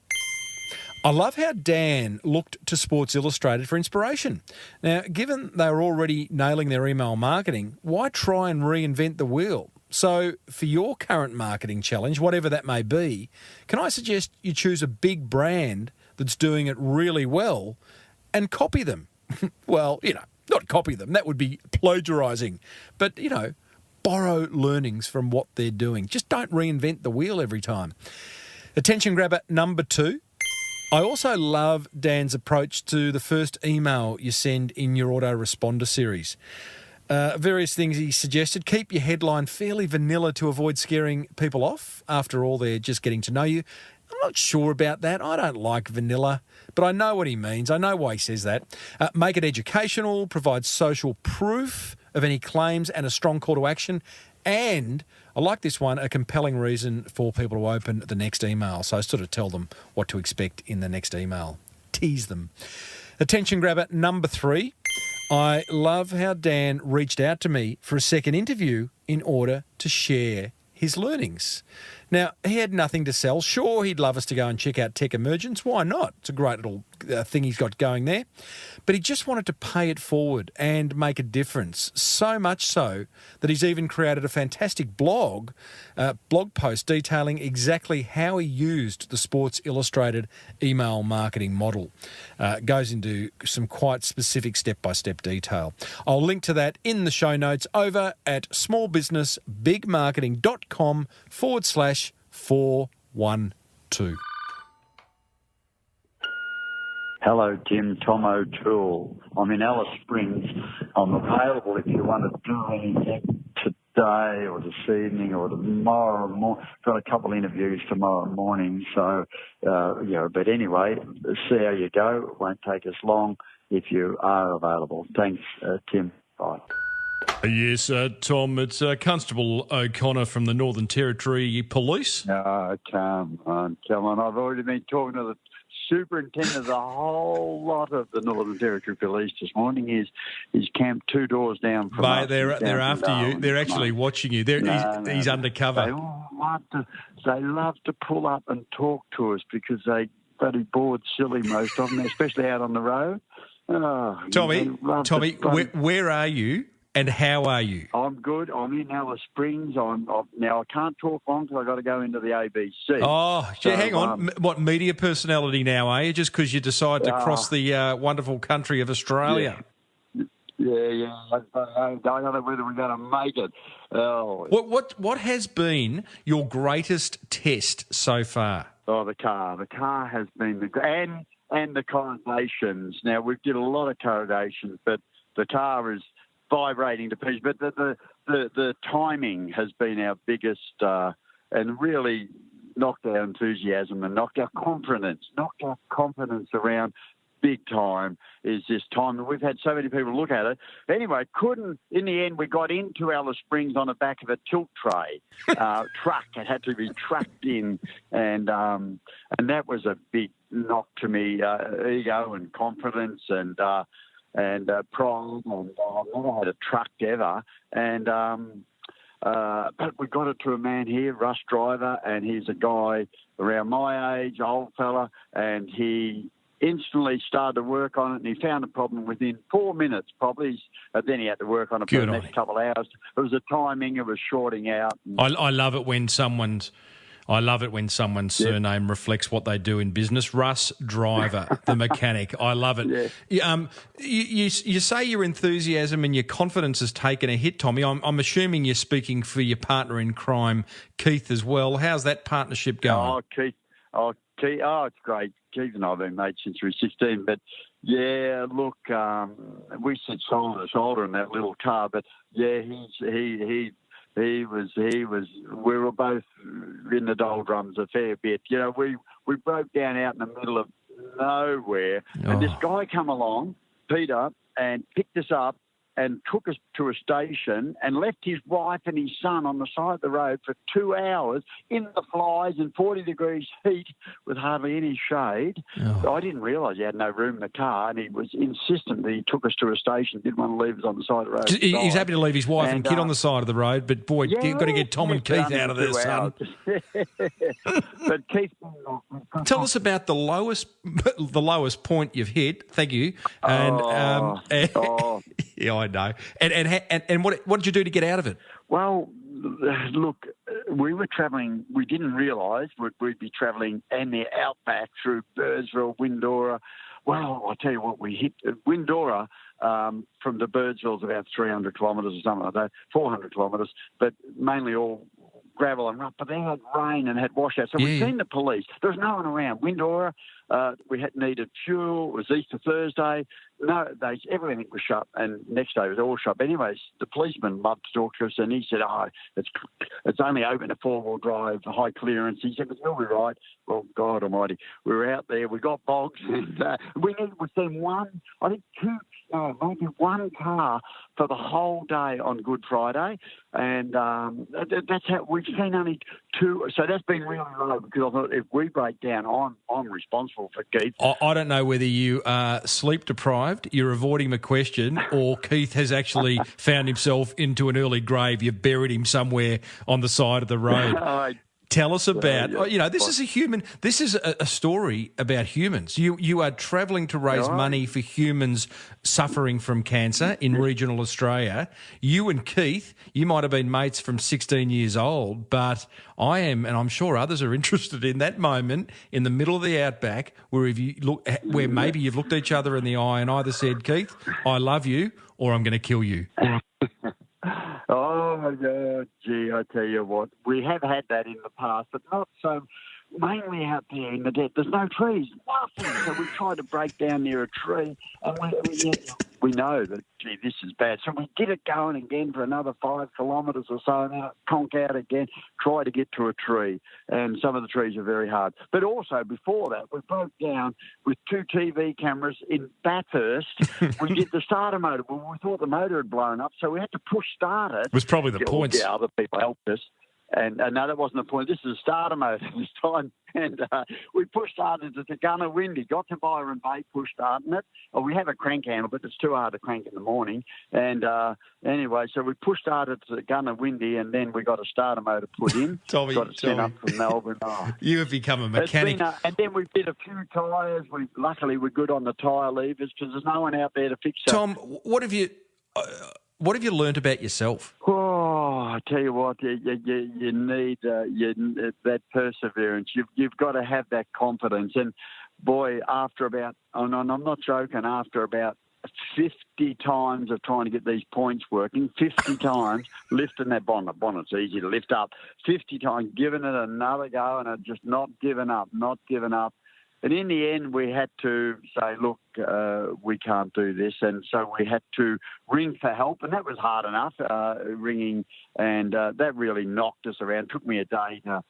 I love how Dan looked to Sports Illustrated for inspiration. Now, given they were already nailing their email marketing, why try and reinvent the wheel? So, for your current marketing challenge, whatever that may be, can I suggest you choose a big brand that's doing it really well and copy them? Well, not copy them. That would be plagiarising. But, borrow learnings from what they're doing. Just don't reinvent the wheel every time. Attention grabber number 2. I also love Dan's approach to the first email you send in your autoresponder series. Various things he suggested. Keep your headline fairly vanilla to avoid scaring people off. After all, they're just getting to know you. I'm not sure about that. I don't like vanilla, but I know what he means. I know why he says that. Make it educational, provide social proof of any claims and a strong call to action. And I like this one, a compelling reason for people to open the next email. So I sort of tell them what to expect in the next email. Tease them. Attention grabber number 3. I love how Dan reached out to me for a second interview in order to share his learnings. Now, he had nothing to sell. Sure, he'd love us to go and check out Tech Emergence. Why not? It's a great little thing he's got going there. But he just wanted to pay it forward and make a difference. So much so that he's even created a fantastic blog post detailing exactly how he used the Sports Illustrated email marketing model. Goes into some quite specific step-by-step detail. I'll link to that in the show notes over at smallbusinessbigmarketing.com/412. Hello, Tim. Tom O'Toole. I'm in Alice Springs. I'm available if you want to do anything today or this evening or tomorrow. Got a couple of interviews tomorrow morning, so, but anyway, see how you go. It won't take us long if you are available. Thanks, Tim. Bye. Yes, Tom, it's Constable O'Connor from the Northern Territory Police. Come on. I've already been talking to the superintendent of the whole lot of the Northern Territory Police this morning. He's camped 2 doors down from us. They're after you. They're actually watching you. He's undercover. They love to pull up and talk to us because they bloody bored silly, most of them, especially out on the road. Tommy, where are you? And how are you? I'm good. I'm in Alice Springs. Now, I can't talk long because I've got to go into the ABC. Oh, so, hang on. What media personality now are you? Just because you decide to cross the wonderful country of Australia? Yeah. I don't know whether we're going to make it. Oh. What has been your greatest test so far? Oh, the car. The car has been and the corrugations. Now, we did a lot of corrugations, but the car is vibrating to pieces, but the timing has been our biggest and really knocked our enthusiasm and knocked our confidence around big time is this time. And we've had so many people look at it. Anyway, in the end, we got into Alice Springs on the back of a tilt tray truck. It had to be trucked in, and that was a big knock to me, ego and confidence and pride, and I've never had a truck ever. And but we got it to a man here, Russ Driver, and he's a guy around my age, old fella, and he instantly started to work on it, and he found a problem within 4 minutes probably. Then he had to work on it for the next couple of hours. It was the timing, it was shorting out. I love it when someone's I love it when someone's surname reflects what they do in business. Russ Driver, the mechanic. I love it. Yeah. You say your enthusiasm and your confidence has taken a hit, Tommy. I'm assuming you're speaking for your partner in crime, Keith, as well. How's that partnership going? Keith. It's great. Keith and I have been mates since we were 16. But, yeah, look, we sit shoulder to shoulder in that little car. But, yeah, he was. We were both in the doldrums a fair bit. You know, we broke down out in the middle of nowhere, and this guy come along, Peter, and picked us up and took us to a station and left his wife and his son on the side of the road for 2 hours in the flies and 40 degrees heat with hardly any shade. So I didn't realise he had no room in the car, and he was insistent that he took us to a station, didn't want to leave us on the side of the road. He's happy to leave his wife and kid on the side of the road, but, boy, you've got to get Tom and Keith out of there, son. But Keith... Tell us about the lowest point you've hit. Thank you. And, yeah, I know. And what did you do to get out of it? Well, look, we were travelling. We didn't realise we'd be travelling in the outback through Birdsville, Windora. Well, I'll tell you what, we hit Windora from the Birdsville's about 300 kilometres or something like that, 400 kilometres, but mainly all gravel and rough, but they had rain and had washouts. So we'd seen the police. There was no one around. Windora, we had needed fuel. It was Easter Thursday. No, everything was shut, and next day it was all shut. But anyways, the policeman loved to talk to us, and he said, it's only open to four-wheel drive, high clearance. He said, but you'll be right. Well, God almighty, we were out there. We got bogs, and we've seen maybe one car for the whole day on Good Friday, and that's how we've seen only two. So that's been really low, because I thought if we break down, I'm responsible for Keith. I don't know whether you are sleep deprived, you're avoiding the question, or Keith has actually found himself into an early grave. You've buried him somewhere on the side of the road. Tell us about, this is a story about humans. You are travelling to raise money for humans suffering from cancer in regional Australia. You and Keith, you might have been mates from 16 years old, but I am, and I'm sure others are interested in that moment in the middle of the outback where maybe you've looked each other in the eye and either said, Keith, I love you, or I'm going to kill you. Oh, gee, I tell you what, we have had that in the past, but not so, mainly out there in the desert. There's no trees, nothing. So we try to break down near a tree, and we know that, gee, this is bad. So we get it going again for another 5 kilometres or so, and then conk out again, try to get to a tree. And some of the trees are very hard. But also, before that, we broke down with 2 TV cameras in Bathurst. We did the starter motor. Well, we thought the motor had blown up, so we had to push start it. It was probably the points. Yeah, other people helped us. And no, that wasn't the point. This is a starter motor this time. And we push started it to Gunner Windy. Got to Byron Bay, push starting it. Oh, we have a crank handle, but it's too hard to crank in the morning. And anyway, so we push started to Gunner Windy, and then we got a starter motor put in. Tommy, got it sent up from Melbourne. You have become a mechanic. And then we did a few tyres. Luckily, we're good on the tyre levers because there's no one out there to fix it. Tom, what have you learnt about yourself? Oh, I tell you what, you need that perseverance. You've got to have that confidence. And boy, after about, and I'm not joking, after about 50 times of trying to get these points working, 50 times lifting that bonnet. Bonnet's easy to lift up. 50 times giving it another go, and just not giving up. And in the end, we had to say, look, we can't do this. And so we had to ring for help. And that was hard enough, ringing. And that really knocked us around. It took me a day to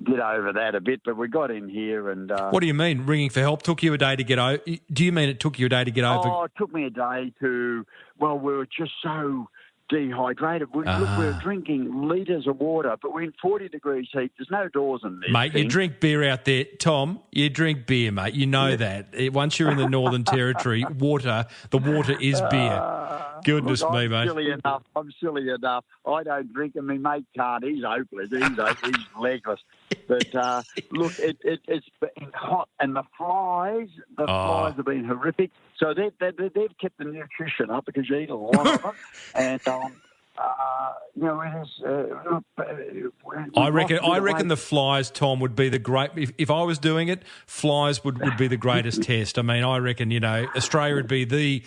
get over that a bit. But we got in here. And what do you mean, ringing for help took you a day to get over? Do you mean it took you a day to get over? Oh, it took me a day to, well, we were just so dehydrated. We were drinking litres of water, but we're in 40 degrees heat. There's no doors in this mate, thing. You drink beer out there. Tom, you drink beer, mate. You know that. Once you're in the Northern Territory, the water is beer. Goodness me, mate. I'm silly enough. I don't drink, and my mate can't. He's hopeless. He's legless. But look, it's been hot, and the flies have been horrific. So they've kept the nutrition up because you eat a lot of them. And It is. I reckon the flies, Tom, would be the great. If I was doing it, flies would be the greatest test. I mean, I reckon Australia would be the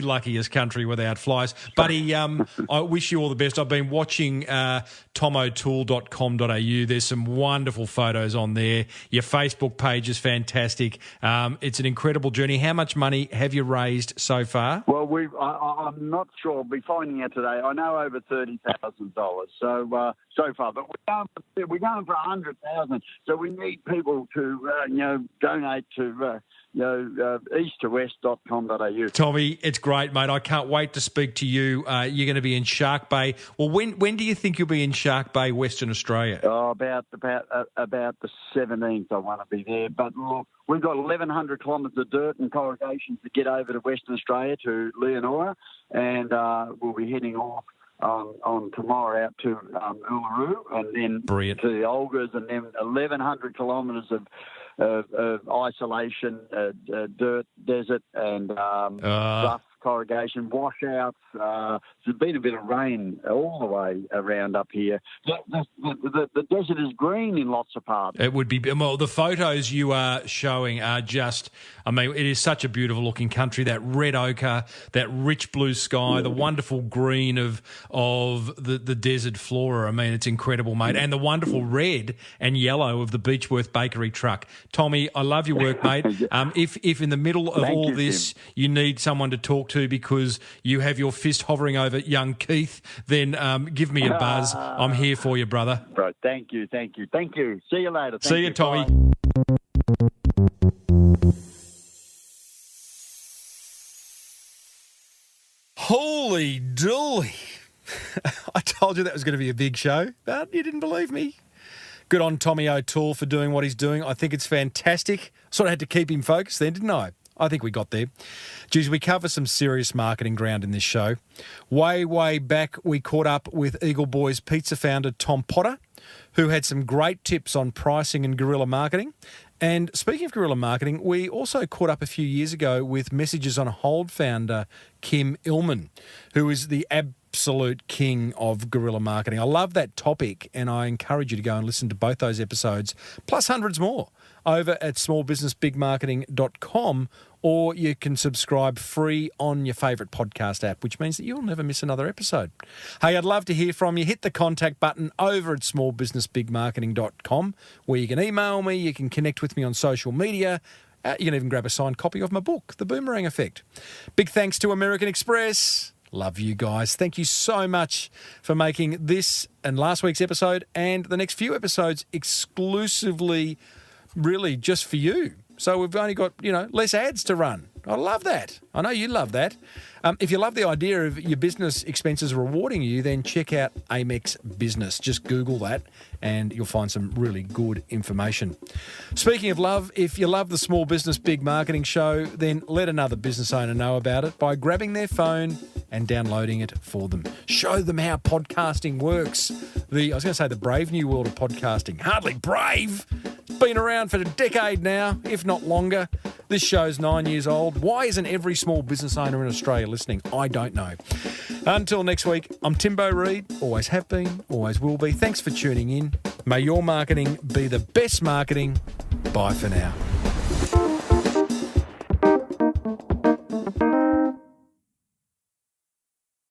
luckiest country without flies. Buddy, I wish you all the best. I've been watching tomotool.com.au. There's some wonderful photos on there. Your Facebook page is fantastic. It's an incredible journey. How much money have you raised so far? Well, I'm not sure. We'll be finding out today. I know over $30,000 so far, but we're going for 100,000. So we need people to donate to east2west.com.au. Tommy, it's great, mate. I can't wait to speak to you. You're going to be in Shark Bay. Well, when do you think you'll be in Shark Bay, Western Australia? Oh, about the 17th. I want to be there. But look, we've got 1,100 kilometres of dirt and corrugation to get over to Western Australia to Leonora, and we'll be heading off on tomorrow out to Uluru, and then Brilliant. To the Olgas, and then 1,100 kilometres of isolation, dirt, desert, and rough corrugation, washouts. There's been a bit of rain all the way around up here. The desert is green in lots of parts. It would be. Well, the photos you are showing are just, I mean, it is such a beautiful looking country, that red ochre, that rich blue sky, the wonderful green of the desert flora. I mean, it's incredible, mate. And the wonderful red and yellow of the Beechworth Bakery truck. Tommy, I love your work, mate. If in the middle of all this you need someone to talk to because you have your fist hovering over young Keith, then give me a buzz. I'm here for you, brother. Bro, thank you. See you later. See you, Tommy. Bye. Holy dooly. I told you that was going to be a big show, but you didn't believe me. Good on Tommy O'Toole for doing what he's doing. I think it's fantastic. Sort of had to keep him focused then, didn't I? I think we got there. Geez, we cover some serious marketing ground in this show. Way back, we caught up with Eagle Boys Pizza founder Tom Potter, who had some great tips on pricing and guerrilla marketing. And speaking of guerrilla marketing, we also caught up a few years ago with Messages on Hold founder Kim Illman, who is the absolute king of guerrilla marketing. I love that topic, and I encourage you to go and listen to both those episodes, plus hundreds more, over at smallbusinessbigmarketing.com, or you can subscribe free on your favourite podcast app, which means that you'll never miss another episode. Hey, I'd love to hear from you. Hit the contact button over at smallbusinessbigmarketing.com, where you can email me, you can connect with me on social media. You can even grab a signed copy of my book, The Boomerang Effect. Big thanks to American Express. Love you guys. Thank you so much for making this and last week's episode and the next few episodes exclusively really just for you. So we've only got, less ads to run. I love that. I know you love that. If you love the idea of your business expenses rewarding you, then check out Amex Business. Just Google that and you'll find some really good information. Speaking of love, if you love the Small Business Big Marketing Show, then let another business owner know about it by grabbing their phone and downloading it for them. Show them how podcasting works. The brave new world of podcasting. Hardly brave. It's been around for a decade now, if not longer. This show's 9 years old. Why isn't every small business owner in Australia listening? I don't know. Until next week, I'm Timbo Reid. Always have been, always will be. Thanks for tuning in. May your marketing be the best marketing. Bye for now.